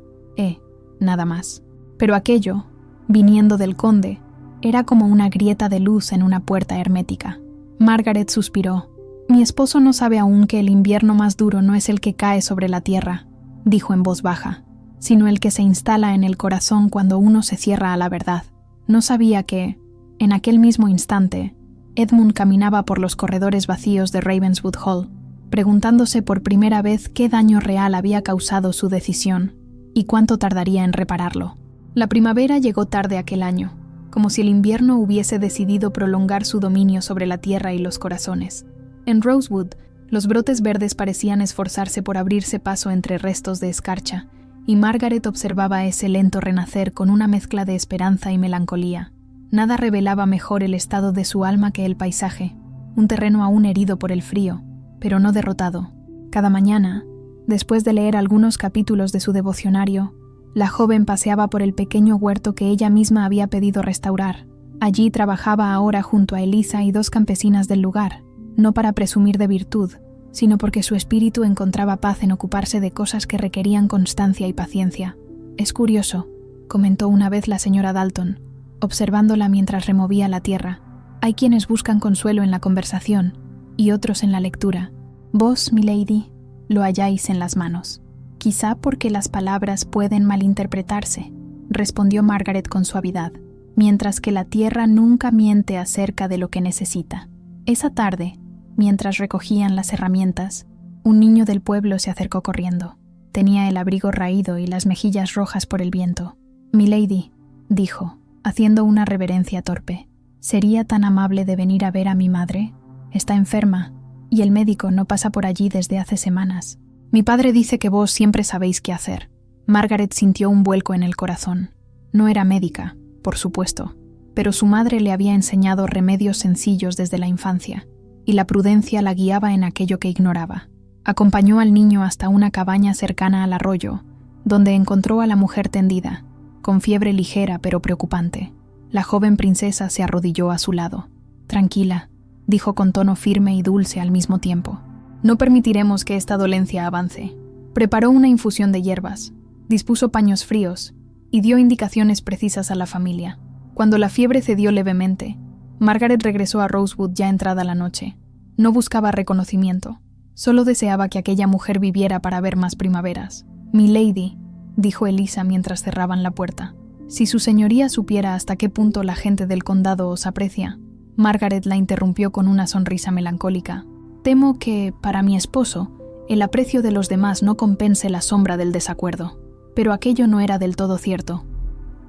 Speaker 1: Nada más. Pero aquello, viniendo del conde, era como una grieta de luz en una puerta hermética. Margaret suspiró. «Mi esposo no sabe aún que el invierno más duro no es el que cae sobre la tierra», dijo en voz baja, «sino el que se instala en el corazón cuando uno se cierra a la verdad. No sabía que, en aquel mismo instante, Edmund caminaba por los corredores vacíos de Ravenswood Hall, preguntándose por primera vez qué daño real había causado su decisión y cuánto tardaría en repararlo. La primavera llegó tarde aquel año, como si el invierno hubiese decidido prolongar su dominio sobre la tierra y los corazones. En Rosewood, los brotes verdes parecían esforzarse por abrirse paso entre restos de escarcha, y Margaret observaba ese lento renacer con una mezcla de esperanza y melancolía. Nada revelaba mejor el estado de su alma que el paisaje, un terreno aún herido por el frío, pero no derrotado. Cada mañana, después de leer algunos capítulos de su devocionario, la joven paseaba por el pequeño huerto que ella misma había pedido restaurar. Allí trabajaba ahora junto a Elisa y 2 campesinas del lugar, no para presumir de virtud, sino porque su espíritu encontraba paz en ocuparse de cosas que requerían constancia y paciencia. «Es curioso», comentó una vez la señora Dalton, observándola mientras removía la tierra. «Hay quienes buscan consuelo en la conversación y otros en la lectura. Vos, milady, lo halláis en las manos». «Quizá porque las palabras pueden malinterpretarse», respondió Margaret con suavidad, «mientras que la tierra nunca miente acerca de lo que necesita». Esa tarde, mientras recogían las herramientas, un niño del pueblo se acercó corriendo. Tenía el abrigo raído y las mejillas rojas por el viento. «Milady», dijo, haciendo una reverencia torpe, «¿sería tan amable de venir a ver a mi madre? Está enferma, y el médico no pasa por allí desde hace semanas. Mi padre dice que vos siempre sabéis qué hacer». Margaret sintió un vuelco en el corazón. No era médica, por supuesto, pero su madre le había enseñado remedios sencillos desde la infancia, y la prudencia la guiaba en aquello que ignoraba. Acompañó al niño hasta una cabaña cercana al arroyo, donde encontró a la mujer tendida, con fiebre ligera pero preocupante. La joven princesa se arrodilló a su lado. «Tranquila», dijo con tono firme y dulce al mismo tiempo. «No permitiremos que esta dolencia avance». Preparó una infusión de hierbas, dispuso paños fríos y dio indicaciones precisas a la familia. Cuando la fiebre cedió levemente, Margaret regresó a Rosewood ya entrada la noche. No buscaba reconocimiento, solo deseaba que aquella mujer viviera para ver más primaveras. «Milady», dijo Elisa mientras cerraban la puerta, «si su señoría supiera hasta qué punto la gente del condado os aprecia». Margaret la interrumpió con una sonrisa melancólica. «Temo que, para mi esposo, el aprecio de los demás no compense la sombra del desacuerdo». Pero aquello no era del todo cierto.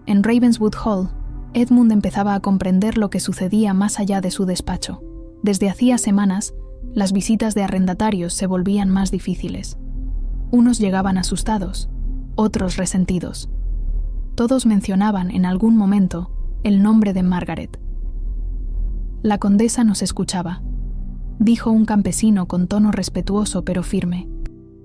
Speaker 1: En Ravenswood Hall, Edmund empezaba a comprender lo que sucedía más allá de su despacho. Desde hacía semanas, las visitas de arrendatarios se volvían más difíciles. Unos llegaban asustados, otros resentidos. Todos mencionaban en algún momento el nombre de Margaret. «La condesa nos escuchaba», dijo un campesino con tono respetuoso pero firme.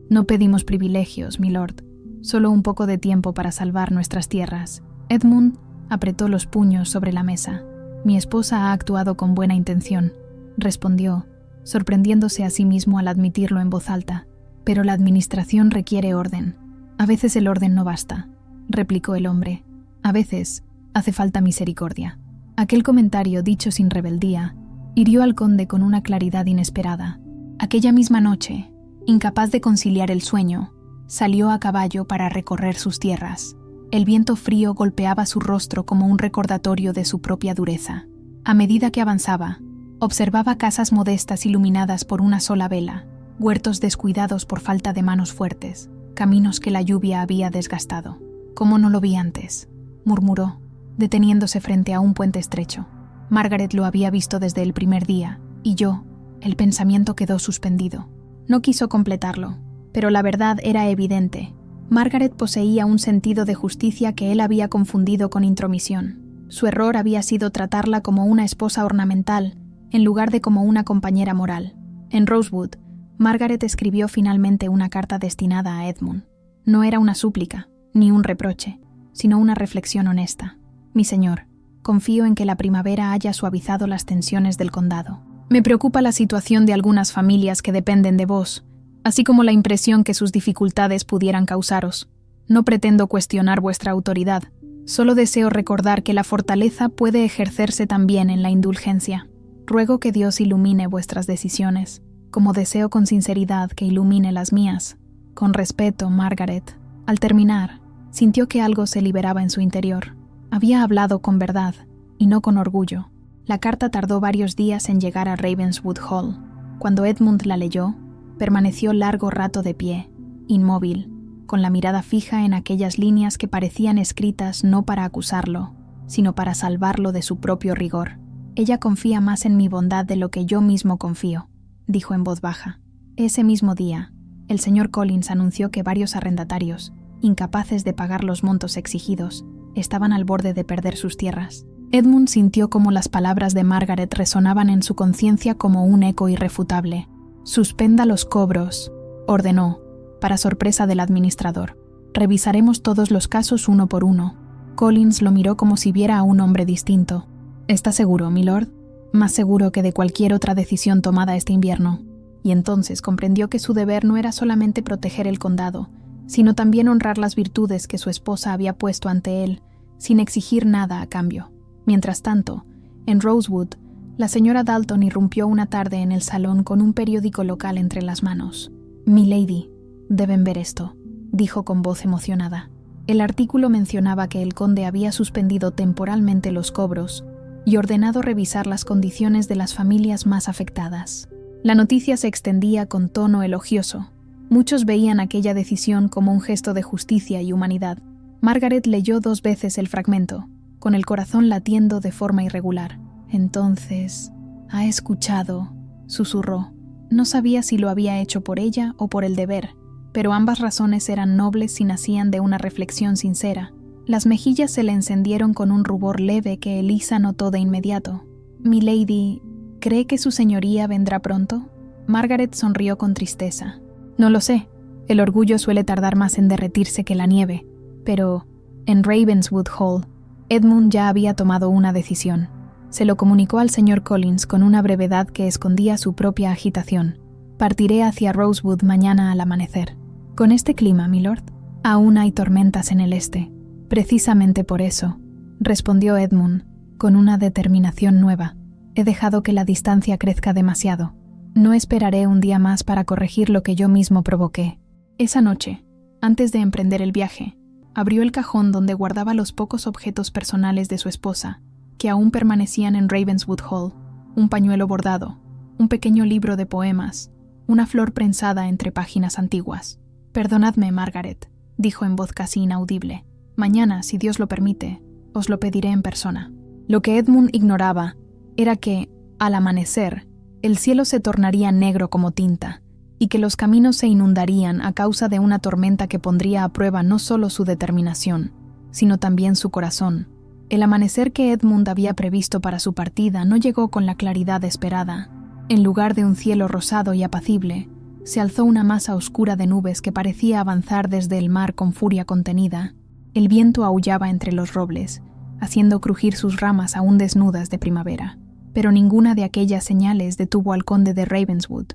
Speaker 1: «No pedimos privilegios, milord, solo un poco de tiempo para salvar nuestras tierras». Edmund apretó los puños sobre la mesa. «Mi esposa ha actuado con buena intención», respondió, sorprendiéndose a sí mismo al admitirlo en voz alta. «Pero la administración requiere orden». «A veces el orden no basta», replicó el hombre. «A veces hace falta misericordia». Aquel comentario, dicho sin rebeldía, hirió al conde con una claridad inesperada. Aquella misma noche, incapaz de conciliar el sueño, salió a caballo para recorrer sus tierras. El viento frío golpeaba su rostro como un recordatorio de su propia dureza. A medida que avanzaba, observaba casas modestas iluminadas por una sola vela, huertos descuidados por falta de manos fuertes, caminos que la lluvia había desgastado. «¿Cómo no lo vi antes?», murmuró, deteniéndose frente a un puente estrecho. Margaret lo había visto desde el primer día, y yo, el pensamiento quedó suspendido. No quiso completarlo, pero la verdad era evidente. Margaret poseía un sentido de justicia que él había confundido con intromisión. Su error había sido tratarla como una esposa ornamental, en lugar de como una compañera moral. En Rosewood, Margaret escribió finalmente una carta destinada a Edmund. No era una súplica, ni un reproche, sino una reflexión honesta. «Mi señor, confío en que la primavera haya suavizado las tensiones del condado. Me preocupa la situación de algunas familias que dependen de vos, así como la impresión que sus dificultades pudieran causaros. No pretendo cuestionar vuestra autoridad, solo deseo recordar que la fortaleza puede ejercerse también en la indulgencia. Ruego que Dios ilumine vuestras decisiones, como deseo con sinceridad que ilumine las mías. Con respeto, Margaret. Al terminar, sintió que algo se liberaba en su interior. Había hablado con verdad, y no con orgullo. La carta tardó varios días en llegar a Ravenswood Hall. Cuando Edmund la leyó, permaneció largo rato de pie, inmóvil, con la mirada fija en aquellas líneas que parecían escritas no para acusarlo, sino para salvarlo de su propio rigor. «Ella confía más en mi bondad de lo que yo mismo confío», dijo en voz baja. Ese mismo día, el señor Collins anunció que varios arrendatarios, incapaces de pagar los montos exigidos, estaban al borde de perder sus tierras. Edmund sintió como las palabras de Margaret resonaban en su conciencia como un eco irrefutable. «Suspenda los cobros», ordenó, para sorpresa del administrador. «Revisaremos todos los casos uno por uno». Collins lo miró como si viera a un hombre distinto. «¿Está seguro, milord?» «Más seguro que de cualquier otra decisión tomada este invierno». Y entonces comprendió que su deber no era solamente proteger el condado, sino también honrar las virtudes que su esposa había puesto ante él, sin exigir nada a cambio. Mientras tanto, en Rosewood, la señora Dalton irrumpió una tarde en el salón con un periódico local entre las manos. «Milady, deben ver esto», dijo con voz emocionada. El artículo mencionaba que el conde había suspendido temporalmente los cobros y ordenado revisar las condiciones de las familias más afectadas. La noticia se extendía con tono elogioso. Muchos veían aquella decisión como un gesto de justicia y humanidad. Margaret leyó 2 veces el fragmento, con el corazón latiendo de forma irregular. «Entonces, ha escuchado», susurró. No sabía si lo había hecho por ella o por el deber, pero ambas razones eran nobles si nacían de una reflexión sincera. Las mejillas se le encendieron con un rubor leve que Elisa notó de inmediato. «Milady, ¿cree que su señoría vendrá pronto?» Margaret sonrió con tristeza. «No lo sé. El orgullo suele tardar más en derretirse que la nieve. Pero, en Ravenswood Hall, Edmund ya había tomado una decisión. Se lo comunicó al señor Collins con una brevedad que escondía su propia agitación. Partiré hacia Rosewood mañana al amanecer. Con este clima, milord, aún hay tormentas en el este. Precisamente por eso, respondió Edmund, con una determinación nueva. He dejado que la distancia crezca demasiado. No esperaré un día más para corregir lo que yo mismo provoqué. Esa noche, antes de emprender el viaje, abrió el cajón donde guardaba los pocos objetos personales de su esposa, que aún permanecían en Ravenswood Hall: un pañuelo bordado, un pequeño libro de poemas, una flor prensada entre páginas antiguas. «Perdonadme, Margaret», dijo en voz casi inaudible. «Mañana, si Dios lo permite, os lo pediré en persona». Lo que Edmund ignoraba era que, al amanecer, el cielo se tornaría negro como tinta, y que los caminos se inundarían a causa de una tormenta que pondría a prueba no solo su determinación, sino también su corazón. El amanecer que Edmund había previsto para su partida no llegó con la claridad esperada. En lugar de un cielo rosado y apacible, se alzó una masa oscura de nubes que parecía avanzar desde el mar con furia contenida. El viento aullaba entre los robles, haciendo crujir sus ramas aún desnudas de primavera. Pero ninguna de aquellas señales detuvo al conde de Ravenswood.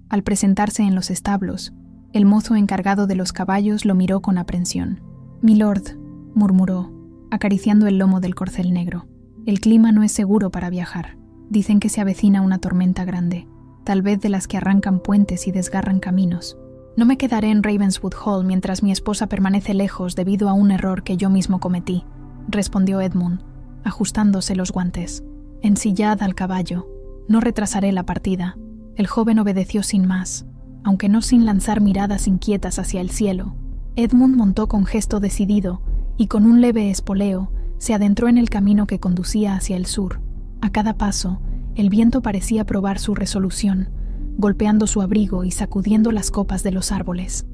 Speaker 1: Al presentarse en los establos, el mozo encargado de los caballos lo miró con aprensión. «Milord», murmuró, acariciando el lomo del corcel negro. «El clima no es seguro para viajar. Dicen que se avecina una tormenta grande, tal vez de las que arrancan puentes y desgarran caminos. No me quedaré en Ravenswood Hall mientras mi esposa permanece lejos debido a un error que yo mismo cometí», respondió Edmund, ajustándose los guantes. «Ensillad al caballo. No retrasaré la partida». El joven obedeció sin más, aunque no sin lanzar miradas inquietas hacia el cielo. Edmund montó con gesto decidido y con un leve espoleo se adentró en el camino que conducía hacia el sur. A cada paso, el viento parecía probar su resolución, golpeando su abrigo y sacudiendo las copas de los árboles.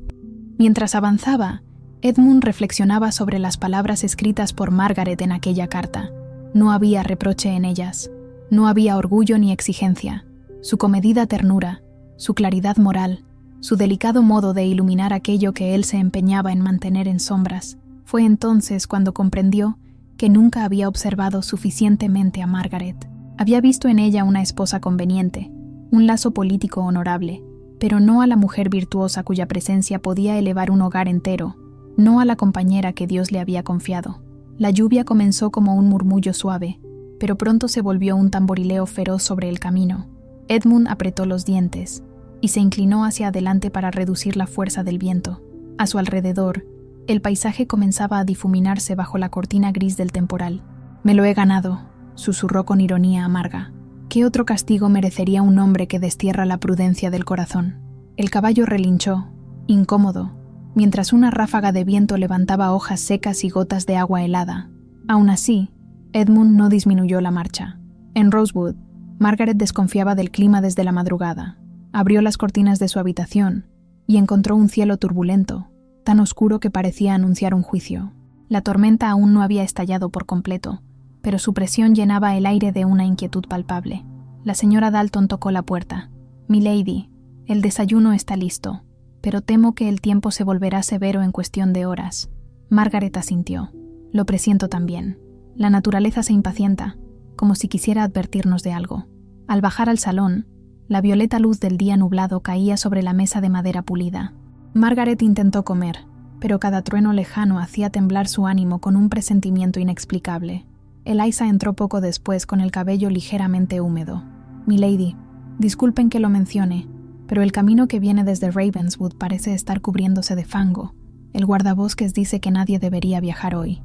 Speaker 1: Mientras avanzaba, Edmund reflexionaba sobre las palabras escritas por Margaret en aquella carta. No había reproche en ellas, no había orgullo ni exigencia. Su comedida ternura, su claridad moral, su delicado modo de iluminar aquello que él se empeñaba en mantener en sombras. Fue entonces cuando comprendió que nunca había observado suficientemente a Margaret. Había visto en ella una esposa conveniente, un lazo político honorable, pero no a la mujer virtuosa cuya presencia podía elevar un hogar entero, no a la compañera que Dios le había confiado. La lluvia comenzó como un murmullo suave, pero pronto se volvió un tamborileo feroz sobre el camino. Edmund apretó los dientes y se inclinó hacia adelante para reducir la fuerza del viento. A su alrededor, el paisaje comenzaba a difuminarse bajo la cortina gris del temporal. «Me lo he ganado», susurró con ironía amarga. ¿Qué otro castigo merecería un hombre que destierra la prudencia del corazón? El caballo relinchó, incómodo, mientras una ráfaga de viento levantaba hojas secas y gotas de agua helada. Aún así, Edmund no disminuyó la marcha. En Rosewood, Margaret desconfiaba del clima desde la madrugada. Abrió las cortinas de su habitación y encontró un cielo turbulento, tan oscuro que parecía anunciar un juicio. La tormenta aún no había estallado por completo, pero su presión llenaba el aire de una inquietud palpable. La señora Dalton tocó la puerta. «Milady, el desayuno está listo, pero temo que el tiempo se volverá severo en cuestión de horas». Margaret asintió. «Lo presiento también. La naturaleza se impacienta, como si quisiera advertirnos de algo». Al bajar al salón, la violeta luz del día nublado caía sobre la mesa de madera pulida. Margaret intentó comer, pero cada trueno lejano hacía temblar su ánimo con un presentimiento inexplicable. Eliza entró poco después con el cabello ligeramente húmedo. «Milady, disculpen que lo mencione, pero el camino que viene desde Ravenswood parece estar cubriéndose de fango. El guardabosques dice que nadie debería viajar hoy».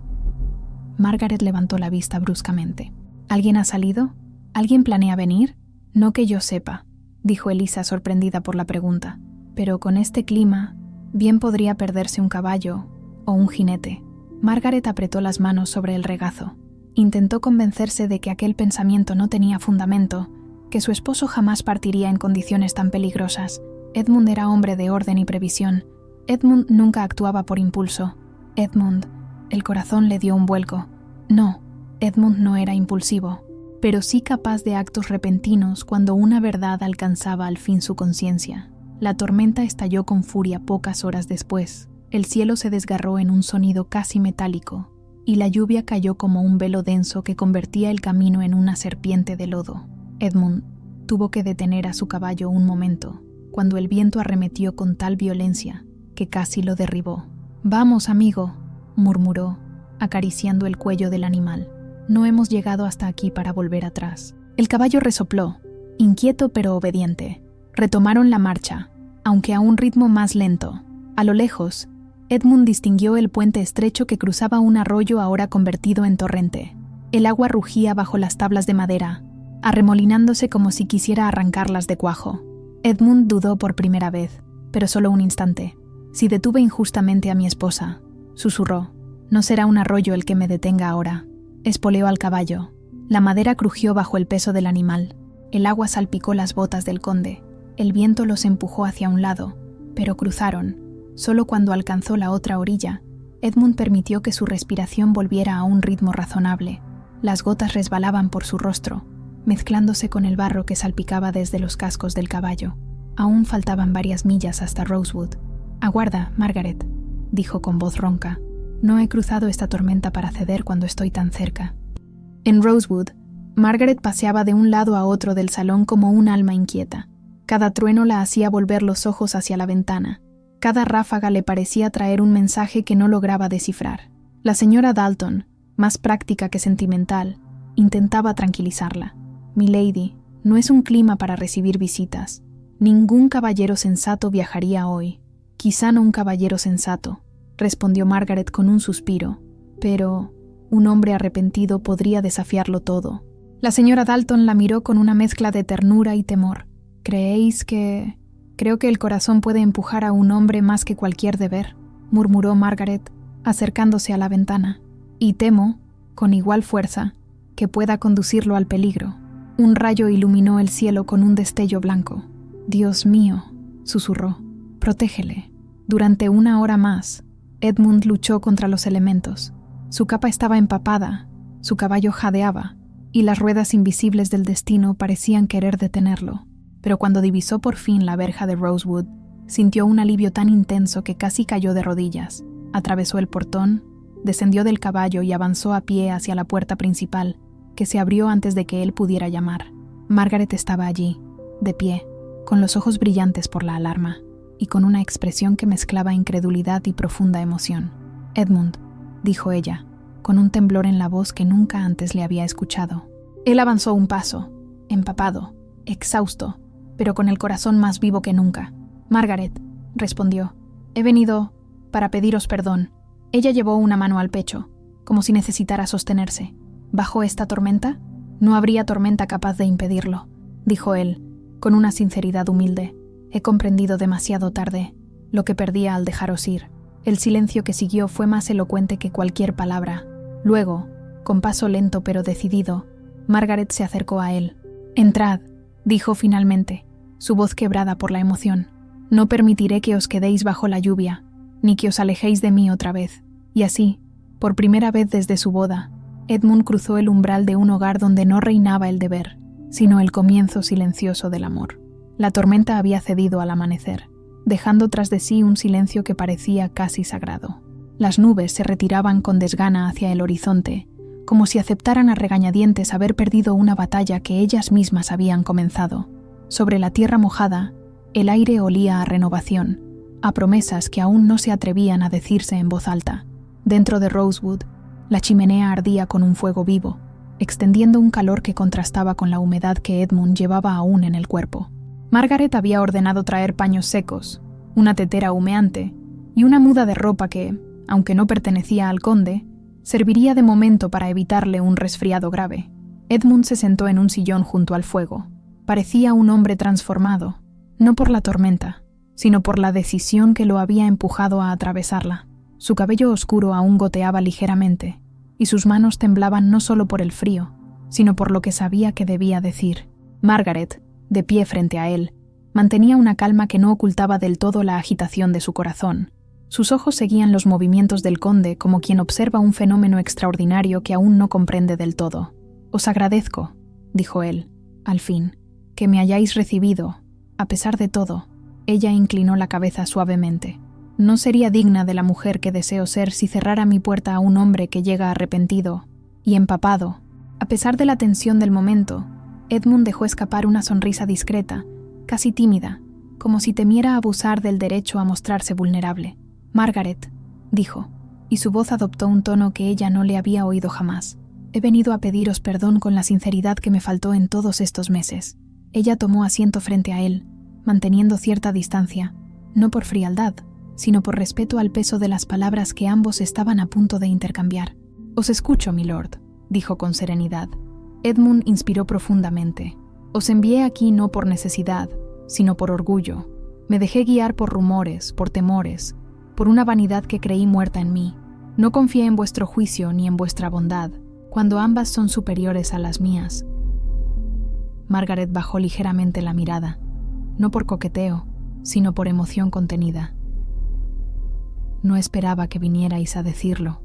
Speaker 1: Margaret levantó la vista bruscamente. «¿Alguien ha salido? ¿Alguien planea venir?» «No que yo sepa», dijo Eliza sorprendida por la pregunta. «Pero con este clima, bien podría perderse un caballo o un jinete». Margaret apretó las manos sobre el regazo. Intentó convencerse de que aquel pensamiento no tenía fundamento, que su esposo jamás partiría en condiciones tan peligrosas. Edmund era hombre de orden y previsión. Edmund nunca actuaba por impulso. Edmund, el corazón le dio un vuelco. No, Edmund no era impulsivo, pero sí capaz de actos repentinos cuando una verdad alcanzaba al fin su conciencia. La tormenta estalló con furia pocas horas después. El cielo se desgarró en un sonido casi metálico, y la lluvia cayó como un velo denso que convertía el camino en una serpiente de lodo. Edmund tuvo que detener a su caballo un momento, cuando el viento arremetió con tal violencia que casi lo derribó. «Vamos, amigo», murmuró, acariciando el cuello del animal. «No hemos llegado hasta aquí para volver atrás». El caballo resopló, inquieto pero obediente. Retomaron la marcha, aunque a un ritmo más lento. A lo lejos, Edmund distinguió el puente estrecho que cruzaba un arroyo ahora convertido en torrente. El agua rugía bajo las tablas de madera, arremolinándose como si quisiera arrancarlas de cuajo. Edmund dudó por primera vez, pero solo un instante. «Si detuve injustamente a mi esposa», susurró, «no será un arroyo el que me detenga ahora». Espoleó al caballo. La madera crujió bajo el peso del animal. El agua salpicó las botas del conde. El viento los empujó hacia un lado, pero cruzaron. Solo cuando alcanzó la otra orilla, Edmund permitió que su respiración volviera a un ritmo razonable. Las gotas resbalaban por su rostro, mezclándose con el barro que salpicaba desde los cascos del caballo. Aún faltaban varias millas hasta Rosewood. «Aguarda, Margaret», dijo con voz ronca. «No he cruzado esta tormenta para ceder cuando estoy tan cerca». En Rosewood, Margaret paseaba de un lado a otro del salón como un alma inquieta. Cada trueno la hacía volver los ojos hacia la ventana. Cada ráfaga le parecía traer un mensaje que no lograba descifrar. La señora Dalton, más práctica que sentimental, intentaba tranquilizarla. «Milady, no es un clima para recibir visitas. Ningún caballero sensato viajaría hoy». «Quizá no un caballero sensato», respondió Margaret con un suspiro, «pero un hombre arrepentido podría desafiarlo todo». La señora Dalton la miró con una mezcla de ternura y temor. «¿Creéis que...?» «Creo que el corazón puede empujar a un hombre más que cualquier deber», murmuró Margaret, acercándose a la ventana. «Y temo, con igual fuerza, que pueda conducirlo al peligro». Un rayo iluminó el cielo con un destello blanco. «Dios mío», susurró, «protégele». Durante una hora más, Edmund luchó contra los elementos. Su capa estaba empapada, su caballo jadeaba, y las ruedas invisibles del destino parecían querer detenerlo. Pero cuando divisó por fin la verja de Rosewood, sintió un alivio tan intenso que casi cayó de rodillas. Atravesó el portón, descendió del caballo y avanzó a pie hacia la puerta principal, que se abrió antes de que él pudiera llamar. Margaret estaba allí, de pie, con los ojos brillantes por la alarma, y con una expresión que mezclaba incredulidad y profunda emoción. «Edmund», dijo ella, con un temblor en la voz que nunca antes le había escuchado. Él avanzó un paso, empapado, exhausto, pero con el corazón más vivo que nunca. «Margaret», respondió, «he venido para pediros perdón». Ella llevó una mano al pecho, como si necesitara sostenerse. «¿Bajo esta tormenta? No habría tormenta capaz de impedirlo», dijo él, con una sinceridad humilde. «He comprendido demasiado tarde lo que perdía al dejaros ir». El silencio que siguió fue más elocuente que cualquier palabra. Luego, con paso lento pero decidido, Margaret se acercó a él. «Entrad», dijo finalmente, su voz quebrada por la emoción. «No permitiré que os quedéis bajo la lluvia, ni que os alejéis de mí otra vez». Y así, por primera vez desde su boda, Edmund cruzó el umbral de un hogar donde no reinaba el deber, sino el comienzo silencioso del amor. La tormenta había cedido al amanecer, dejando tras de sí un silencio que parecía casi sagrado. Las nubes se retiraban con desgana hacia el horizonte, como si aceptaran a regañadientes haber perdido una batalla que ellas mismas habían comenzado. Sobre la tierra mojada, el aire olía a renovación, a promesas que aún no se atrevían a decirse en voz alta. Dentro de Rosewood, la chimenea ardía con un fuego vivo, extendiendo un calor que contrastaba con la humedad que Edmund llevaba aún en el cuerpo. Margaret había ordenado traer paños secos, una tetera humeante y una muda de ropa que, aunque no pertenecía al conde, serviría de momento para evitarle un resfriado grave. Edmund se sentó en un sillón junto al fuego. Parecía un hombre transformado, no por la tormenta, sino por la decisión que lo había empujado a atravesarla. Su cabello oscuro aún goteaba ligeramente, y sus manos temblaban no solo por el frío, sino por lo que sabía que debía decir. Margaret, de pie frente a él, mantenía una calma que no ocultaba del todo la agitación de su corazón. Sus ojos seguían los movimientos del conde como quien observa un fenómeno extraordinario que aún no comprende del todo. «Os agradezco», dijo él, al fin, «que me hayáis recibido, a pesar de todo». Ella inclinó la cabeza suavemente. «No sería digna de la mujer que deseo ser si cerrara mi puerta a un hombre que llega arrepentido y empapado». A pesar de la tensión del momento, Edmund dejó escapar una sonrisa discreta, casi tímida, como si temiera abusar del derecho a mostrarse vulnerable. «Margaret», dijo, y su voz adoptó un tono que ella no le había oído jamás. «He venido a pediros perdón con la sinceridad que me faltó en todos estos meses». Ella tomó asiento frente a él, manteniendo cierta distancia, no por frialdad, sino por respeto al peso de las palabras que ambos estaban a punto de intercambiar. «Os escucho, milord», dijo con serenidad. Edmund inspiró profundamente. «Os envié aquí no por necesidad, sino por orgullo. Me dejé guiar por rumores, por temores, por una vanidad que creí muerta en mí. No confié en vuestro juicio ni en vuestra bondad, cuando ambas son superiores a las mías». Margaret bajó ligeramente la mirada, no por coqueteo, sino por emoción contenida. «No esperaba que vinierais a decirlo»,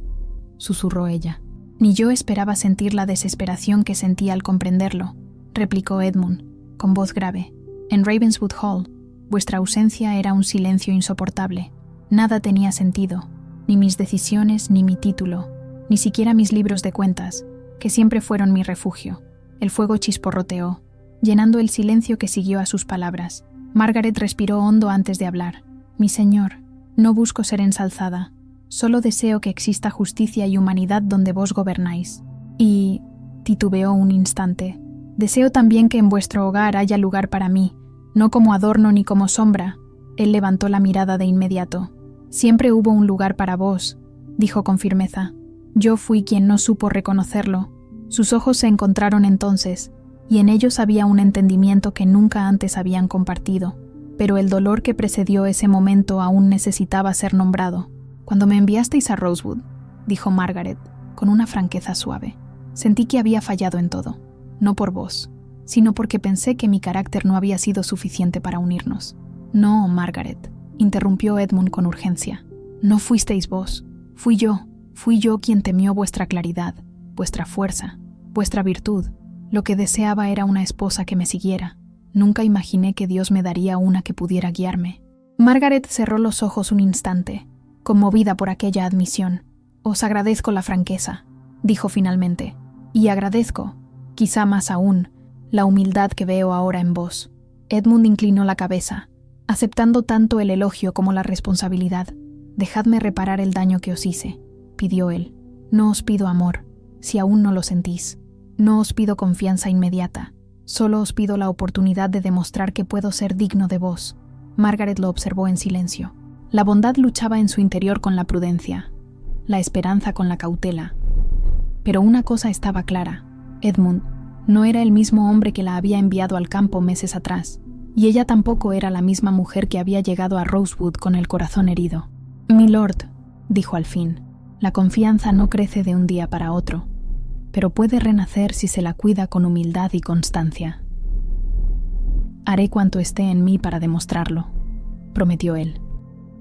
Speaker 1: susurró ella. «Ni yo esperaba sentir la desesperación que sentí al comprenderlo», replicó Edmund, con voz grave. «En Ravenswood Hall, vuestra ausencia era un silencio insoportable. Nada tenía sentido, ni mis decisiones, ni mi título, ni siquiera mis libros de cuentas, que siempre fueron mi refugio». El fuego chisporroteó, llenando el silencio que siguió a sus palabras. Margaret respiró hondo antes de hablar. «Mi señor, no busco ser ensalzada. Solo deseo que exista justicia y humanidad donde vos gobernáis. Y», titubeó un instante, «deseo también que en vuestro hogar haya lugar para mí, no como adorno ni como sombra». Él levantó la mirada de inmediato. «Siempre hubo un lugar para vos», dijo con firmeza. «Yo fui quien no supo reconocerlo». Sus ojos se encontraron entonces, y en ellos había un entendimiento que nunca antes habían compartido, pero el dolor que precedió ese momento aún necesitaba ser nombrado. «Cuando me enviasteis a Rosewood», dijo Margaret, con una franqueza suave, «sentí que había fallado en todo, no por vos, sino porque pensé que mi carácter no había sido suficiente para unirnos». «No, Margaret», interrumpió Edmund con urgencia, «no fuisteis vos, fui yo quien temió vuestra claridad, vuestra fuerza, vuestra virtud. Lo que deseaba era una esposa que me siguiera. Nunca imaginé que Dios me daría una que pudiera guiarme». Margaret cerró los ojos un instante, conmovida por aquella admisión. «Os agradezco la franqueza», dijo finalmente, «y agradezco, quizá más aún, la humildad que veo ahora en vos». Edmund inclinó la cabeza, aceptando tanto el elogio como la responsabilidad. «Dejadme reparar el daño que os hice», pidió él. «No os pido amor, si aún no lo sentís. No os pido confianza inmediata. Solo os pido la oportunidad de demostrar que puedo ser digno de vos». Margaret lo observó en silencio. La bondad luchaba en su interior con la prudencia, la esperanza con la cautela. Pero una cosa estaba clara: Edmund no era el mismo hombre que la había enviado al campo meses atrás, y ella tampoco era la misma mujer que había llegado a Rosewood con el corazón herido. «Milord», dijo al fin, «la confianza no crece de un día para otro, pero puede renacer si se la cuida con humildad y constancia». «Haré cuanto esté en mí para demostrarlo», prometió él.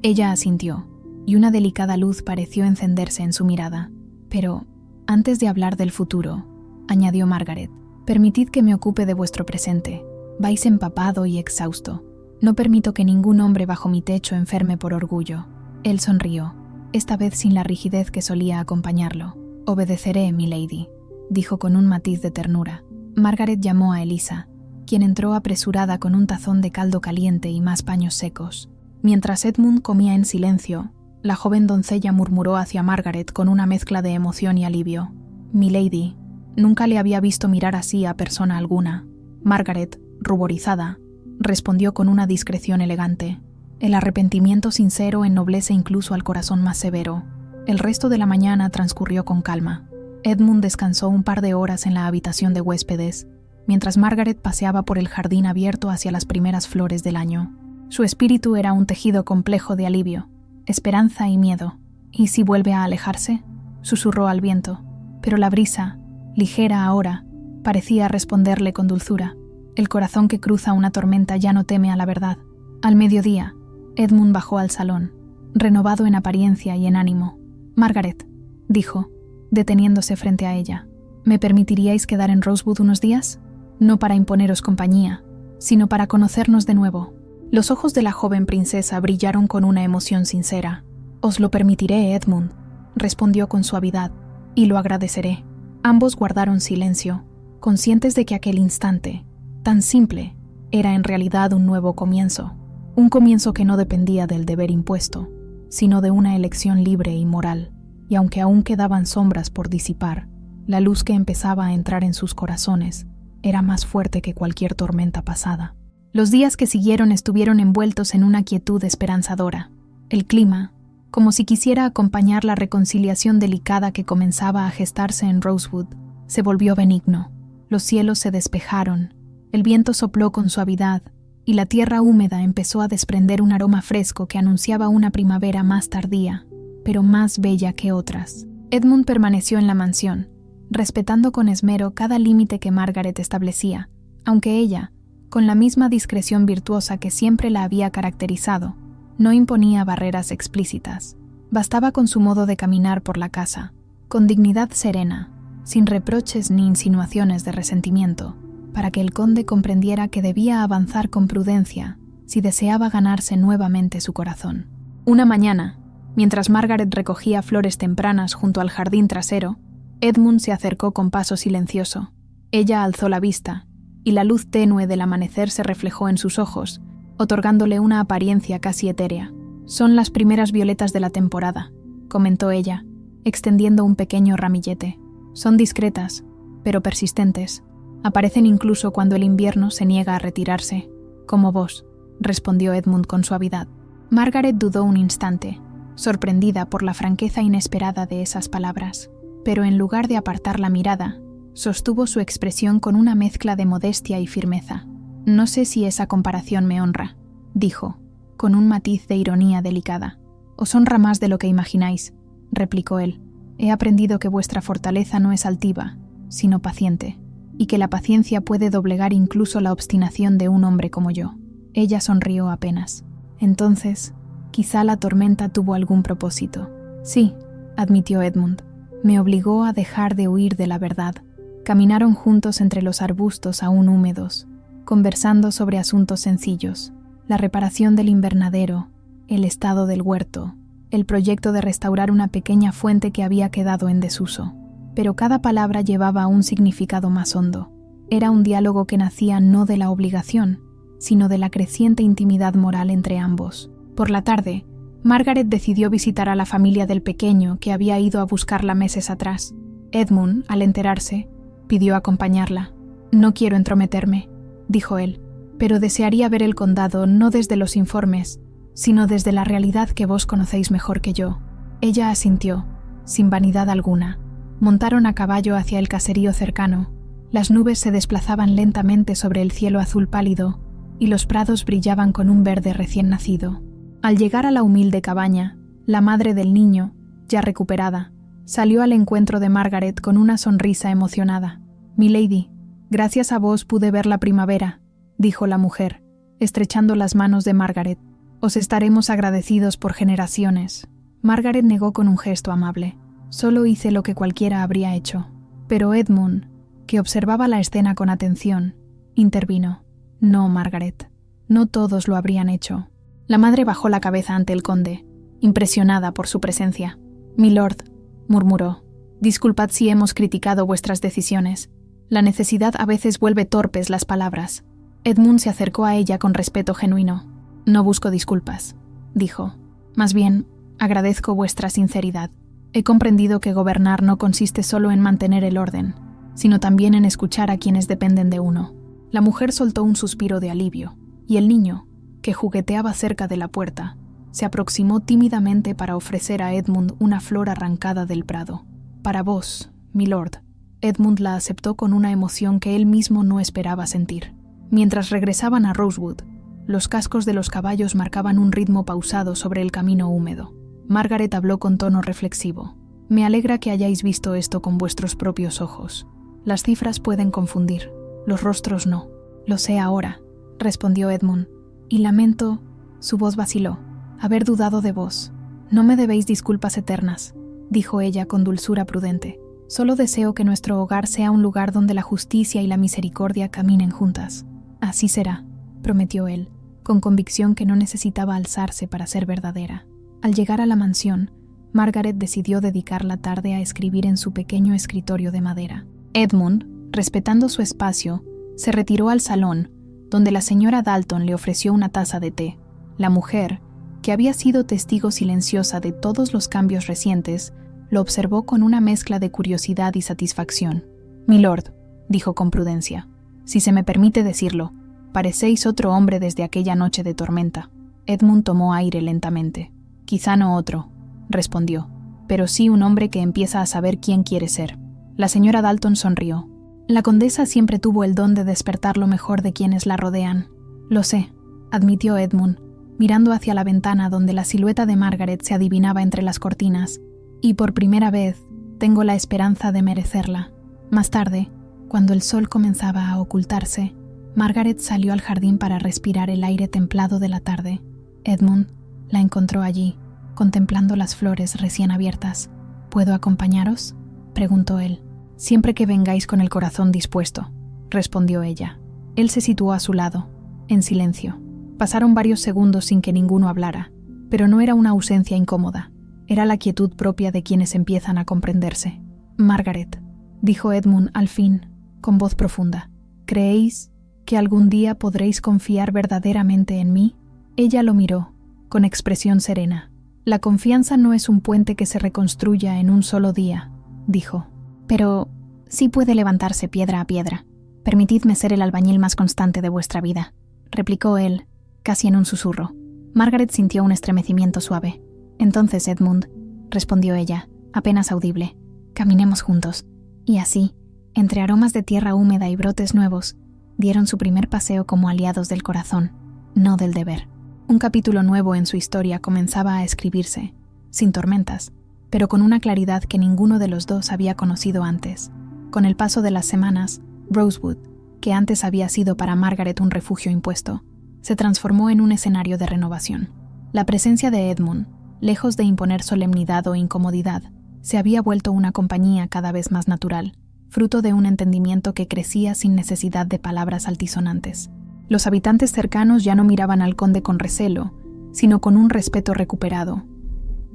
Speaker 1: Ella asintió, y una delicada luz pareció encenderse en su mirada. «Pero, antes de hablar del futuro», añadió Margaret, «permitid que me ocupe de vuestro presente. Vais empapado y exhausto. No permito que ningún hombre bajo mi techo enferme por orgullo». Él sonrió, esta vez sin la rigidez que solía acompañarlo. «Obedeceré, milady», dijo con un matiz de ternura. Margaret llamó a Elisa, quien entró apresurada con un tazón de caldo caliente y más paños secos. Mientras Edmund comía en silencio, la joven doncella murmuró hacia Margaret con una mezcla de emoción y alivio: «Milady, nunca le había visto mirar así a persona alguna». Margaret, ruborizada, respondió con una discreción elegante: «El arrepentimiento sincero ennoblece incluso al corazón más severo». El resto de la mañana transcurrió con calma. Edmund descansó un par de horas en la habitación de huéspedes, mientras Margaret paseaba por el jardín abierto hacia las primeras flores del año. Su espíritu era un tejido complejo de alivio, esperanza y miedo. «¿Y si vuelve a alejarse?», susurró al viento, pero la brisa, ligera ahora, parecía responderle con dulzura. El corazón que cruza una tormenta ya no teme a la verdad. Al mediodía, Edmund bajó al salón, renovado en apariencia y en ánimo. «Margaret», dijo, deteniéndose frente a ella, «¿me permitiríais quedar en Rosewood unos días? No para imponeros compañía, sino para conocernos de nuevo». Los ojos de la joven princesa brillaron con una emoción sincera. «Os lo permitiré, Edmund», respondió con suavidad, «y lo agradeceré». Ambos guardaron silencio, conscientes de que aquel instante, tan simple, era en realidad un nuevo comienzo. Un comienzo que no dependía del deber impuesto, sino de una elección libre y moral. Y aunque aún quedaban sombras por disipar, la luz que empezaba a entrar en sus corazones era más fuerte que cualquier tormenta pasada. Los días que siguieron estuvieron envueltos en una quietud esperanzadora. El clima, como si quisiera acompañar la reconciliación delicada que comenzaba a gestarse en Rosewood, se volvió benigno. Los cielos se despejaron, el viento sopló con suavidad, y la tierra húmeda empezó a desprender un aroma fresco que anunciaba una primavera más tardía, pero más bella que otras. Edmund permaneció en la mansión, respetando con esmero cada límite que Margaret establecía, aunque ella, con la misma discreción virtuosa que siempre la había caracterizado, no imponía barreras explícitas. Bastaba con su modo de caminar por la casa, con dignidad serena, sin reproches ni insinuaciones de resentimiento, para que el conde comprendiera que debía avanzar con prudencia si deseaba ganarse nuevamente su corazón. Una mañana, mientras Margaret recogía flores tempranas junto al jardín trasero, Edmund se acercó con paso silencioso. Ella alzó la vista, y la luz tenue del amanecer se reflejó en sus ojos, otorgándole una apariencia casi etérea. «Son las primeras violetas de la temporada», comentó ella, extendiendo un pequeño ramillete. «Son discretas, pero persistentes. Aparecen incluso cuando el invierno se niega a retirarse, como vos», respondió Edmund con suavidad. Margaret dudó un instante, sorprendida por la franqueza inesperada de esas palabras, pero en lugar de apartar la mirada, sostuvo su expresión con una mezcla de modestia y firmeza. «No sé si esa comparación me honra», dijo, con un matiz de ironía delicada. «Os honra más de lo que imagináis», replicó él. «He aprendido que vuestra fortaleza no es altiva, sino paciente, y que la paciencia puede doblegar incluso la obstinación de un hombre como yo». Ella sonrió apenas. «Entonces, quizá la tormenta tuvo algún propósito». «Sí», admitió Edmund. «Me obligó a dejar de huir de la verdad». Caminaron juntos entre los arbustos aún húmedos, conversando sobre asuntos sencillos: la reparación del invernadero, el estado del huerto, el proyecto de restaurar una pequeña fuente que había quedado en desuso. Pero cada palabra llevaba un significado más hondo. Era un diálogo que nacía no de la obligación, sino de la creciente intimidad moral entre ambos. Por la tarde, Margaret decidió visitar a la familia del pequeño que había ido a buscarla meses atrás. Edmund, al enterarse, pidió acompañarla. «No quiero entrometerme», dijo él, «pero desearía ver el condado no desde los informes, sino desde la realidad que vos conocéis mejor que yo». Ella asintió, sin vanidad alguna. Montaron a caballo hacia el caserío cercano. Las nubes se desplazaban lentamente sobre el cielo azul pálido y los prados brillaban con un verde recién nacido. Al llegar a la humilde cabaña, la madre del niño, ya recuperada, salió al encuentro de Margaret con una sonrisa emocionada. «Milady, gracias a vos pude ver la primavera», dijo la mujer, estrechando las manos de Margaret. «Os estaremos agradecidos por generaciones». Margaret negó con un gesto amable. «Solo hice lo que cualquiera habría hecho». Pero Edmund, que observaba la escena con atención, intervino. «No, Margaret, no todos lo habrían hecho». La madre bajó la cabeza ante el conde, impresionada por su presencia. «Milord», murmuró, «disculpad si hemos criticado vuestras decisiones. La necesidad a veces vuelve torpes las palabras». Edmund se acercó a ella con respeto genuino. «No busco disculpas», dijo. «Más bien, agradezco vuestra sinceridad. He comprendido que gobernar no consiste solo en mantener el orden, sino también en escuchar a quienes dependen de uno». La mujer soltó un suspiro de alivio, y el niño, que jugueteaba cerca de la puerta, se aproximó tímidamente para ofrecer a Edmund una flor arrancada del prado. «Para vos, milord». Edmund la aceptó con una emoción que él mismo no esperaba sentir. Mientras regresaban a Rosewood, los cascos de los caballos marcaban un ritmo pausado sobre el camino húmedo. Margaret habló con tono reflexivo. «Me alegra que hayáis visto esto con vuestros propios ojos. Las cifras pueden confundir, los rostros no». «Lo sé ahora», respondió Edmund, «y lamento», su voz vaciló, «haber dudado de vos. No me debéis disculpas eternas», dijo ella con dulzura prudente. «Solo deseo que nuestro hogar sea un lugar donde la justicia y la misericordia caminen juntas». «Así será», prometió él, con convicción que no necesitaba alzarse para ser verdadera. Al llegar a la mansión, Margaret decidió dedicar la tarde a escribir en su pequeño escritorio de madera. Edmund, respetando su espacio, se retiró al salón, donde la señora Dalton le ofreció una taza de té. La mujer, que había sido testigo silenciosa de todos los cambios recientes, lo observó con una mezcla de curiosidad y satisfacción. «Milord», dijo con prudencia, «si se me permite decirlo, parecéis otro hombre desde aquella noche de tormenta». Edmund tomó aire lentamente. «Quizá no otro», respondió, «pero sí un hombre que empieza a saber quién quiere ser». La señora Dalton sonrió. «La condesa siempre tuvo el don de despertar lo mejor de quienes la rodean». «Lo sé», admitió Edmund, mirando hacia la ventana donde la silueta de Margaret se adivinaba entre las cortinas, «y por primera vez tengo la esperanza de merecerla». Más tarde, cuando el sol comenzaba a ocultarse, Margaret salió al jardín para respirar el aire templado de la tarde. Edmund la encontró allí, contemplando las flores recién abiertas. «¿Puedo acompañaros?», preguntó él. «Siempre que vengáis con el corazón dispuesto», respondió ella. Él se situó a su lado, en silencio. Pasaron varios segundos sin que ninguno hablara, pero no era una ausencia incómoda. Era la quietud propia de quienes empiezan a comprenderse. «Margaret», dijo Edmund al fin, con voz profunda, «¿creéis que algún día podréis confiar verdaderamente en mí?» Ella lo miró, con expresión serena. «La confianza no es un puente que se reconstruya en un solo día», dijo. «Pero sí puede levantarse piedra a piedra. Permitidme ser el albañil más constante de vuestra vida», replicó él, casi en un susurro. Margaret sintió un estremecimiento suave. «Entonces, Edmund», respondió ella, apenas audible, «caminemos juntos». Y así, entre aromas de tierra húmeda y brotes nuevos, dieron su primer paseo como aliados del corazón, no del deber. Un capítulo nuevo en su historia comenzaba a escribirse, sin tormentas, pero con una claridad que ninguno de los dos había conocido antes. Con el paso de las semanas, Rosewood, que antes había sido para Margaret un refugio impuesto, se transformó en un escenario de renovación. La presencia de Edmund, lejos de imponer solemnidad o incomodidad, se había vuelto una compañía cada vez más natural, fruto de un entendimiento que crecía sin necesidad de palabras altisonantes. Los habitantes cercanos ya no miraban al conde con recelo, sino con un respeto recuperado.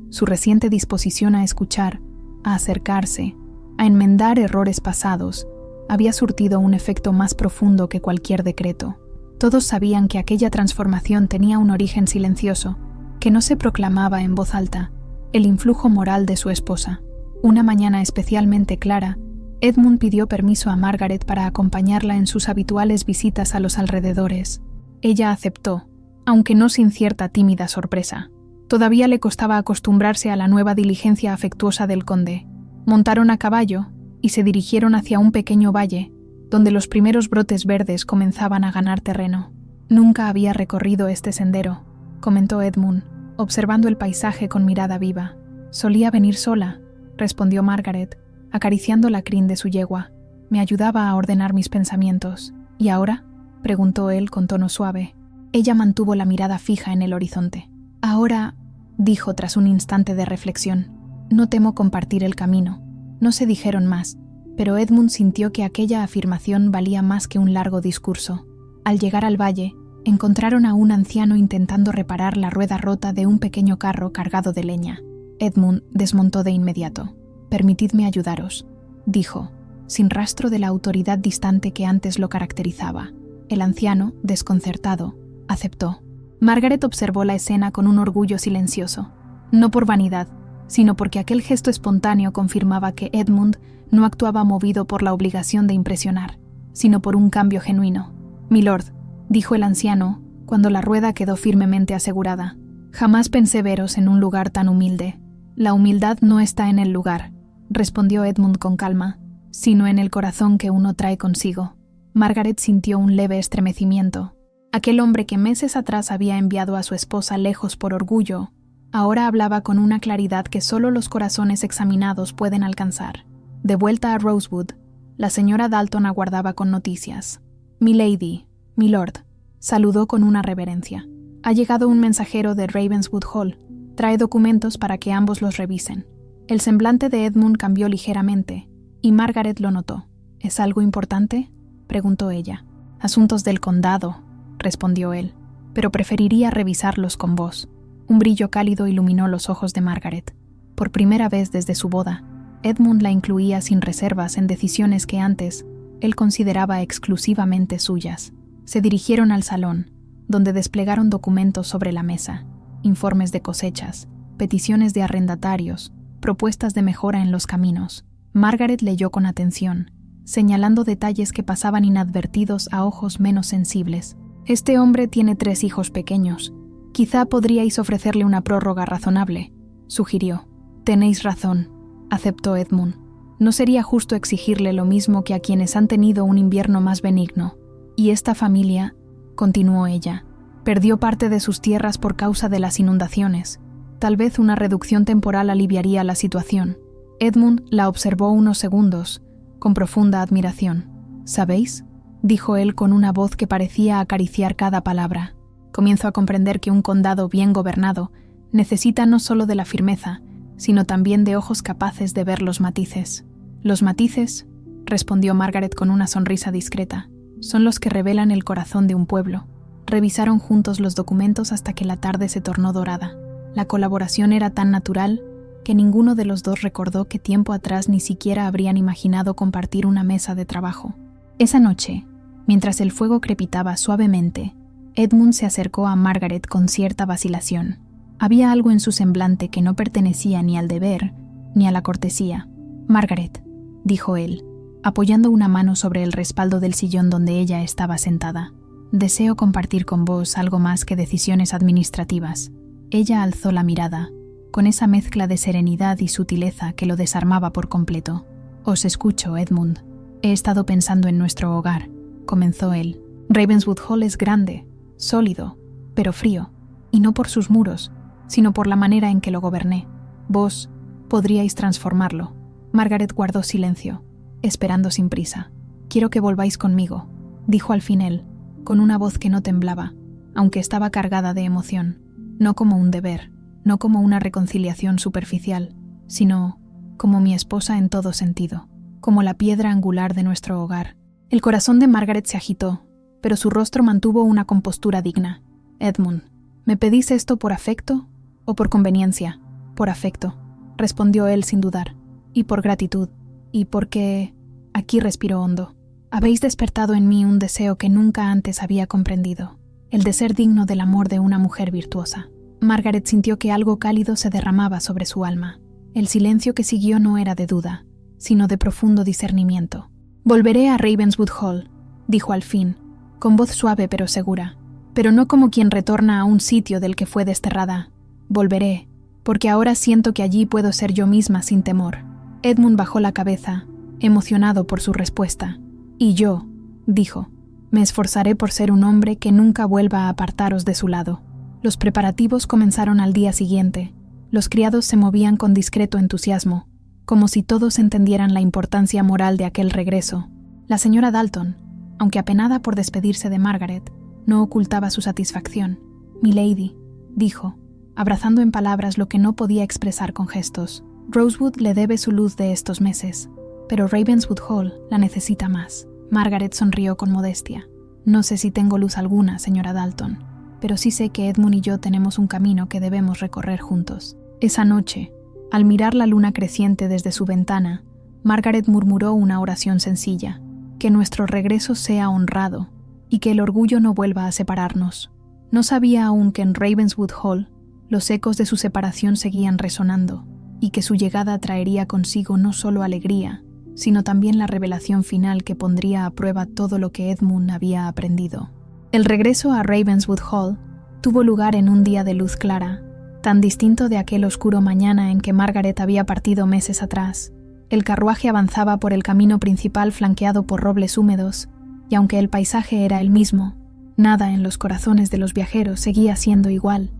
Speaker 1: Su reciente disposición a escuchar, a acercarse, a enmendar errores pasados, había surtido un efecto más profundo que cualquier decreto. Todos sabían que aquella transformación tenía un origen silencioso, que no se proclamaba en voz alta, el influjo moral de su esposa. Una mañana especialmente clara, Edmund pidió permiso a Margaret para acompañarla en sus habituales visitas a los alrededores. Ella aceptó, aunque no sin cierta tímida sorpresa. Todavía le costaba acostumbrarse a la nueva diligencia afectuosa del conde. Montaron a caballo y se dirigieron hacia un pequeño valle, donde los primeros brotes verdes comenzaban a ganar terreno. «Nunca había recorrido este sendero», comentó Edmund, observando el paisaje con mirada viva. «Solía venir sola», respondió Margaret, acariciando la crin de su yegua. «Me ayudaba a ordenar mis pensamientos». «¿Y ahora?», preguntó él con tono suave. Ella mantuvo la mirada fija en el horizonte. «Ahora», dijo tras un instante de reflexión, «no temo compartir el camino». No se dijeron más, pero Edmund sintió que aquella afirmación valía más que un largo discurso. Al llegar al valle, encontraron a un anciano intentando reparar la rueda rota de un pequeño carro cargado de leña. Edmund desmontó de inmediato. «Permitidme ayudaros», dijo, sin rastro de la autoridad distante que antes lo caracterizaba. El anciano, desconcertado, aceptó. Margaret observó la escena con un orgullo silencioso, no por vanidad, sino porque aquel gesto espontáneo confirmaba que Edmund no actuaba movido por la obligación de impresionar, sino por un cambio genuino. «Milord», dijo el anciano, cuando la rueda quedó firmemente asegurada, «jamás pensé veros en un lugar tan humilde». «La humildad no está en el lugar», respondió Edmund con calma, «sino en el corazón que uno trae consigo». Margaret sintió un leve estremecimiento. Aquel hombre que meses atrás había enviado a su esposa lejos por orgullo, ahora hablaba con una claridad que solo los corazones examinados pueden alcanzar. De vuelta a Rosewood, la señora Dalton aguardaba con noticias. «Milady, milord», saludó con una reverencia. «Ha llegado un mensajero de Ravenswood Hall. Trae documentos para que ambos los revisen». El semblante de Edmund cambió ligeramente, y Margaret lo notó. «¿Es algo importante?», preguntó ella. «Asuntos del condado», respondió él, «pero preferiría revisarlos con vos». Un brillo cálido iluminó los ojos de Margaret. Por primera vez desde su boda, Edmund la incluía sin reservas en decisiones que antes él consideraba exclusivamente suyas. Se dirigieron al salón, donde desplegaron documentos sobre la mesa, informes de cosechas, peticiones de arrendatarios, propuestas de mejora en los caminos. Margaret leyó con atención, señalando detalles que pasaban inadvertidos a ojos menos sensibles. «Este hombre tiene 3 hijos pequeños. Quizá podríais ofrecerle una prórroga razonable», sugirió. «Tenéis razón», aceptó Edmund. «No sería justo exigirle lo mismo que a quienes han tenido un invierno más benigno. Y esta familia», continuó ella, «perdió parte de sus tierras por causa de las inundaciones. Tal vez una reducción temporal aliviaría la situación». Edmund la observó unos segundos, con profunda admiración. «¿Sabéis?», dijo él con una voz que parecía acariciar cada palabra. «Comienzo a comprender que un condado bien gobernado necesita no solo de la firmeza, sino también de ojos capaces de ver los matices». «Los matices», respondió Margaret con una sonrisa discreta, «son los que revelan el corazón de un pueblo». Revisaron juntos los documentos hasta que la tarde se tornó dorada. La colaboración era tan natural que ninguno de los dos recordó que tiempo atrás ni siquiera habrían imaginado compartir una mesa de trabajo. Esa noche, mientras el fuego crepitaba suavemente, Edmund se acercó a Margaret con cierta vacilación. Había algo en su semblante que no pertenecía ni al deber ni a la cortesía. «Margaret», dijo él, apoyando una mano sobre el respaldo del sillón donde ella estaba sentada, «deseo compartir con vos algo más que decisiones administrativas». Ella alzó la mirada, con esa mezcla de serenidad y sutileza que lo desarmaba por completo. «Os escucho, Edmund. He estado pensando en nuestro hogar», comenzó él. «Ravenswood Hall es grande, sólido, pero frío, y no por sus muros, sino por la manera en que lo goberné. Vos podríais transformarlo». Margaret guardó silencio, esperando sin prisa. «Quiero que volváis conmigo», dijo al fin él, con una voz que no temblaba, aunque estaba cargada de emoción. No como un deber, no como una reconciliación superficial, sino como mi esposa en todo sentido, como la piedra angular de nuestro hogar. El corazón de Margaret se agitó, pero su rostro mantuvo una compostura digna. «Edmund, ¿me pedís esto por afecto o por conveniencia?» «Por afecto», respondió él sin dudar, «y por gratitud, y porque...» Aquí respiró hondo. Habéis despertado en mí un deseo que nunca antes había comprendido, el de ser digno del amor de una mujer virtuosa. Margaret sintió que algo cálido se derramaba sobre su alma. El silencio que siguió no era de duda, sino de profundo discernimiento. «Volveré a Ravenswood Hall», dijo al fin, con voz suave pero segura, pero no como quien retorna a un sitio del que fue desterrada. «Volveré, porque ahora siento que allí puedo ser yo misma sin temor». Edmund bajó la cabeza, emocionado por su respuesta. «Y yo», dijo, «me esforzaré por ser un hombre que nunca vuelva a apartaros de su lado». Los preparativos comenzaron al día siguiente. Los criados se movían con discreto entusiasmo, como si todos entendieran la importancia moral de aquel regreso. La señora Dalton, aunque apenada por despedirse de Margaret, no ocultaba su satisfacción. «Milady», dijo, abrazando en palabras lo que no podía expresar con gestos, «Rosewood le debe su luz de estos meses, pero Ravenswood Hall la necesita más». Margaret sonrió con modestia. «No sé si tengo luz alguna, señora Dalton, pero sí sé que Edmund y yo tenemos un camino que debemos recorrer juntos». Esa noche, al mirar la luna creciente desde su ventana, Margaret murmuró una oración sencilla: «Que nuestro regreso sea honrado y que el orgullo no vuelva a separarnos». No sabía aún que en Ravenswood Hall los ecos de su separación seguían resonando y que su llegada traería consigo no solo alegría, sino también la revelación final que pondría a prueba todo lo que Edmund había aprendido. El regreso a Ravenswood Hall tuvo lugar en un día de luz clara, tan distinto de aquel oscuro mañana en que Margaret había partido meses atrás. El carruaje avanzaba por el camino principal flanqueado por robles húmedos, y aunque el paisaje era el mismo, nada en los corazones de los viajeros seguía siendo igual.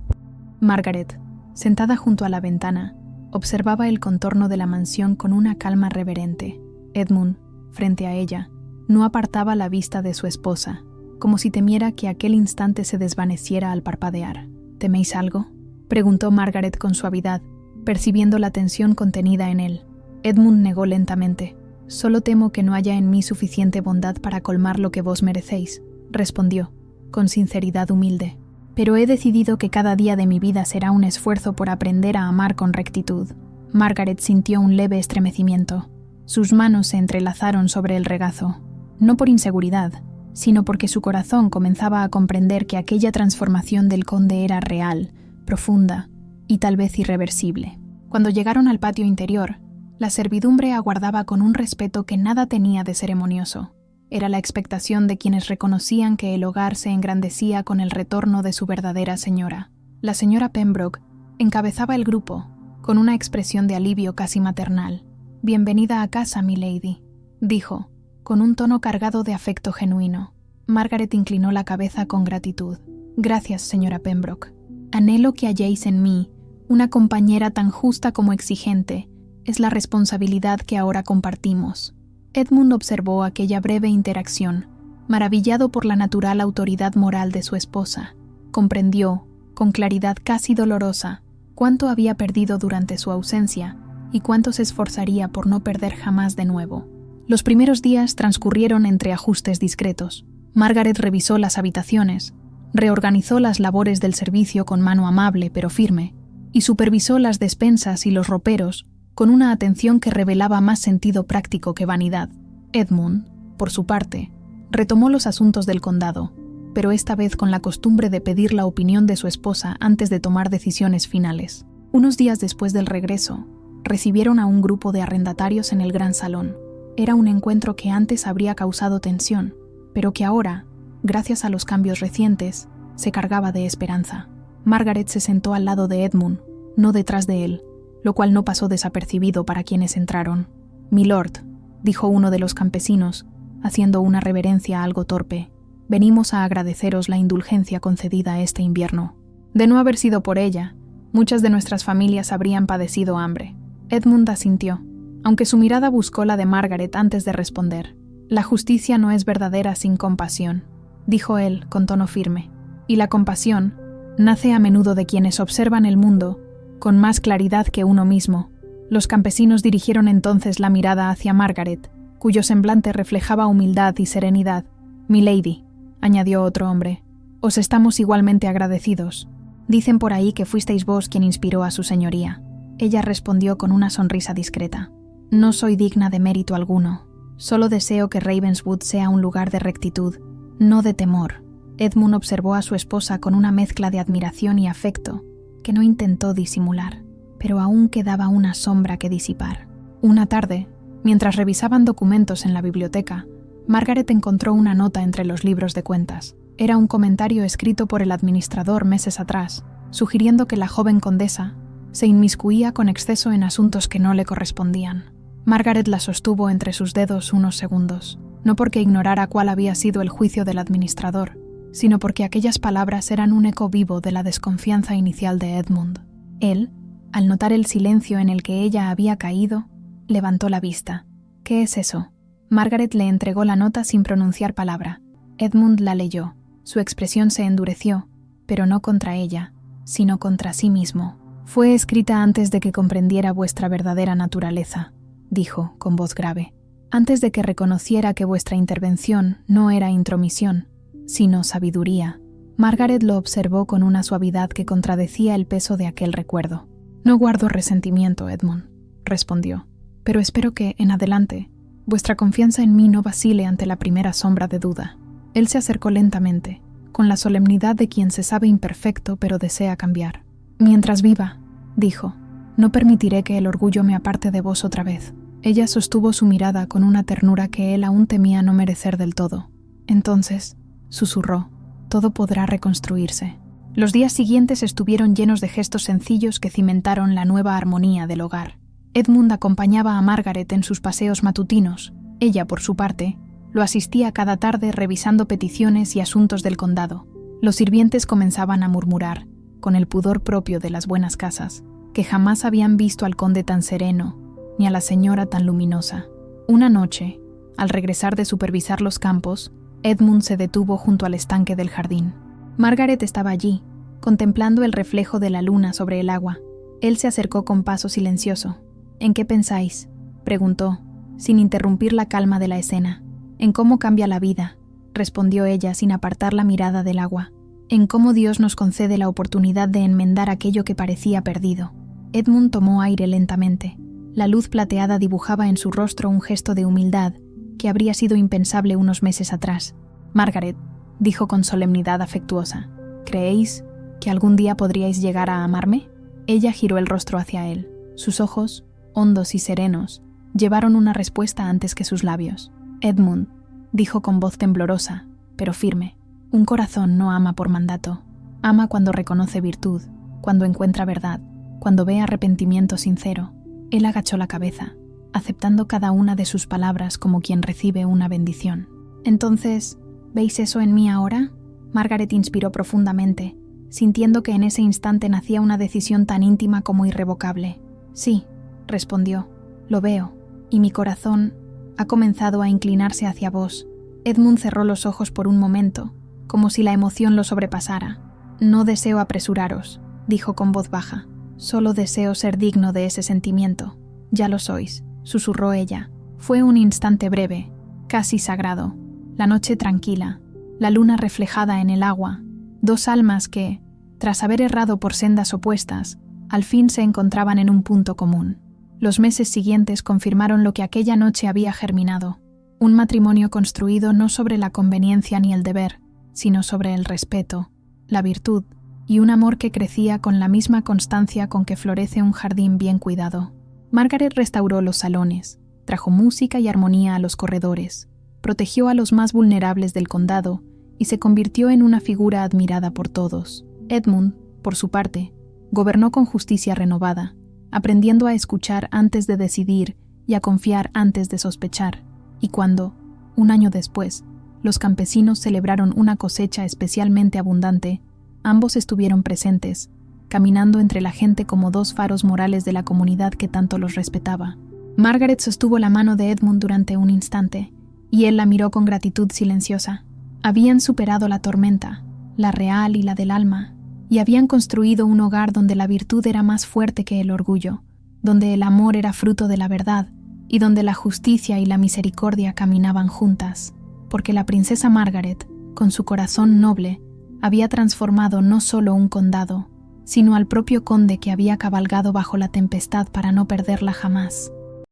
Speaker 1: Margaret, sentada junto a la ventana, observaba el contorno de la mansión con una calma reverente. Edmund, frente a ella, no apartaba la vista de su esposa, como si temiera que aquel instante se desvaneciera al parpadear. «¿Teméis algo?», preguntó Margaret con suavidad, percibiendo la tensión contenida en él. Edmund negó lentamente. «Solo temo que no haya en mí suficiente bondad para colmar lo que vos merecéis», respondió, con sinceridad humilde. «Pero he decidido que cada día de mi vida será un esfuerzo por aprender a amar con rectitud». Margaret sintió un leve estremecimiento. Sus manos se entrelazaron sobre el regazo, no por inseguridad, sino porque su corazón comenzaba a comprender que aquella transformación del conde era real, profunda y tal vez irreversible. Cuando llegaron al patio interior, la servidumbre aguardaba con un respeto que nada tenía de ceremonioso. Era la expectación de quienes reconocían que el hogar se engrandecía con el retorno de su verdadera señora. La señora Pembroke encabezaba el grupo, con una expresión de alivio casi maternal. «Bienvenida a casa, milady», dijo, con un tono cargado de afecto genuino. Margaret inclinó la cabeza con gratitud. «Gracias, señora Pembroke. Anhelo que halléis en mí una compañera tan justa como exigente. Es la responsabilidad que ahora compartimos». Edmund observó aquella breve interacción, maravillado por la natural autoridad moral de su esposa. Comprendió, con claridad casi dolorosa, cuánto había perdido durante su ausencia y cuánto se esforzaría por no perder jamás de nuevo. Los primeros días transcurrieron entre ajustes discretos. Margaret revisó las habitaciones, reorganizó las labores del servicio con mano amable pero firme, y supervisó las despensas y los roperos con una atención que revelaba más sentido práctico que vanidad. Edmund, por su parte, retomó los asuntos del condado, pero esta vez con la costumbre de pedir la opinión de su esposa antes de tomar decisiones finales. Unos días después del regreso, recibieron a un grupo de arrendatarios en el gran salón. Era un encuentro que antes habría causado tensión, pero que ahora, gracias a los cambios recientes, se cargaba de esperanza. Margaret se sentó al lado de Edmund, no detrás de él, lo cual no pasó desapercibido para quienes entraron. «Milord», dijo uno de los campesinos, haciendo una reverencia algo torpe, «venimos a agradeceros la indulgencia concedida este invierno. De no haber sido por ella, muchas de nuestras familias habrían padecido hambre». Edmund asintió, aunque su mirada buscó la de Margaret antes de responder. «La justicia no es verdadera sin compasión», dijo él con tono firme, «y la compasión nace a menudo de quienes observan el mundo con más claridad que uno mismo». Los campesinos dirigieron entonces la mirada hacia Margaret, cuyo semblante reflejaba humildad y serenidad. «Milady», añadió otro hombre, «os estamos igualmente agradecidos. Dicen por ahí que fuisteis vos quien inspiró a su señoría». Ella respondió con una sonrisa discreta. «No soy digna de mérito alguno. Solo deseo que Ravenswood sea un lugar de rectitud, no de temor. Edmund observó a su esposa con una mezcla de admiración y afecto que no intentó disimular, pero aún quedaba una sombra que disipar. Una tarde, mientras revisaban documentos en la biblioteca, Margaret encontró una nota entre los libros de cuentas. Era un comentario escrito por el administrador meses atrás, sugiriendo que la joven condesa se inmiscuía con exceso en asuntos que no le correspondían. Margaret la sostuvo entre sus dedos unos segundos, no porque ignorara cuál había sido el juicio del administrador, sino porque aquellas palabras eran un eco vivo de la desconfianza inicial de Edmund. Él, al notar el silencio en el que ella había caído, levantó la vista. «¿Qué es eso?». Margaret le entregó la nota sin pronunciar palabra. Edmund la leyó. Su expresión se endureció, pero no contra ella, sino contra sí mismo. «Fue escrita antes de que comprendiera vuestra verdadera naturaleza», dijo con voz grave. «Antes de que reconociera que vuestra intervención no era intromisión, sino sabiduría». Margaret lo observó con una suavidad que contradecía el peso de aquel recuerdo. «No guardo resentimiento, Edmund», respondió, «pero espero que, en adelante, vuestra confianza en mí no vacile ante la primera sombra de duda». Él se acercó lentamente, con la solemnidad de quien se sabe imperfecto pero desea cambiar. «Mientras viva», dijo, «no permitiré que el orgullo me aparte de vos otra vez». Ella sostuvo su mirada con una ternura que él aún temía no merecer del todo. Entonces, susurró, «todo podrá reconstruirse». Los días siguientes estuvieron llenos de gestos sencillos que cimentaron la nueva armonía del hogar. Edmund acompañaba a Margaret en sus paseos matutinos. Ella, por su parte, lo asistía cada tarde revisando peticiones y asuntos del condado. Los sirvientes comenzaban a murmurar, con el pudor propio de las buenas casas, que jamás habían visto al conde tan sereno, ni a la señora tan luminosa. Una noche, al regresar de supervisar los campos, Edmund se detuvo junto al estanque del jardín. Margaret estaba allí, contemplando el reflejo de la luna sobre el agua. Él se acercó con paso silencioso. «¿En qué pensáis?», preguntó, sin interrumpir la calma de la escena. «En cómo cambia la vida», respondió ella sin apartar la mirada del agua. «En cómo Dios nos concede la oportunidad de enmendar aquello que parecía perdido». Edmund tomó aire lentamente. La luz plateada dibujaba en su rostro un gesto de humildad que habría sido impensable unos meses atrás. «Margaret», dijo con solemnidad afectuosa, «¿creéis que algún día podríais llegar a amarme?». Ella giró el rostro hacia él. Sus ojos, hondos y serenos, llevaron una respuesta antes que sus labios. «Edmund», dijo con voz temblorosa, pero firme, «un corazón no ama por mandato. Ama cuando reconoce virtud, cuando encuentra verdad, cuando ve arrepentimiento sincero». Él agachó la cabeza, aceptando cada una de sus palabras como quien recibe una bendición. «Entonces, ¿veis eso en mí ahora?». Margaret inspiró profundamente, sintiendo que en ese instante nacía una decisión tan íntima como irrevocable. «Sí», respondió, «lo veo, y mi corazón ha comenzado a inclinarse hacia vos». Edmund cerró los ojos por un momento, como si la emoción lo sobrepasara. «No deseo apresuraros», dijo con voz baja. «Solo deseo ser digno de ese sentimiento». «Ya lo sois», susurró ella. Fue un instante breve, casi sagrado. La noche tranquila, la luna reflejada en el agua, dos almas que, tras haber errado por sendas opuestas, al fin se encontraban en un punto común. Los meses siguientes confirmaron lo que aquella noche había germinado, un matrimonio construido no sobre la conveniencia ni el deber, sino sobre el respeto, la virtud y un amor que crecía con la misma constancia con que florece un jardín bien cuidado. Margaret restauró los salones, trajo música y armonía a los corredores, protegió a los más vulnerables del condado y se convirtió en una figura admirada por todos. Edmund, por su parte, gobernó con justicia renovada, aprendiendo a escuchar antes de decidir y a confiar antes de sospechar, y cuando, un año después, los campesinos celebraron una cosecha especialmente abundante, ambos estuvieron presentes, caminando entre la gente como dos faros morales de la comunidad que tanto los respetaba. Margaret sostuvo la mano de Edmund durante un instante, y él la miró con gratitud silenciosa. Habían superado la tormenta, la real y la del alma, y habían construido un hogar donde la virtud era más fuerte que el orgullo, donde el amor era fruto de la verdad, y donde la justicia y la misericordia caminaban juntas, porque la princesa Margaret, con su corazón noble, había transformado no solo un condado, sino al propio conde que había cabalgado bajo la tempestad para no perderla jamás.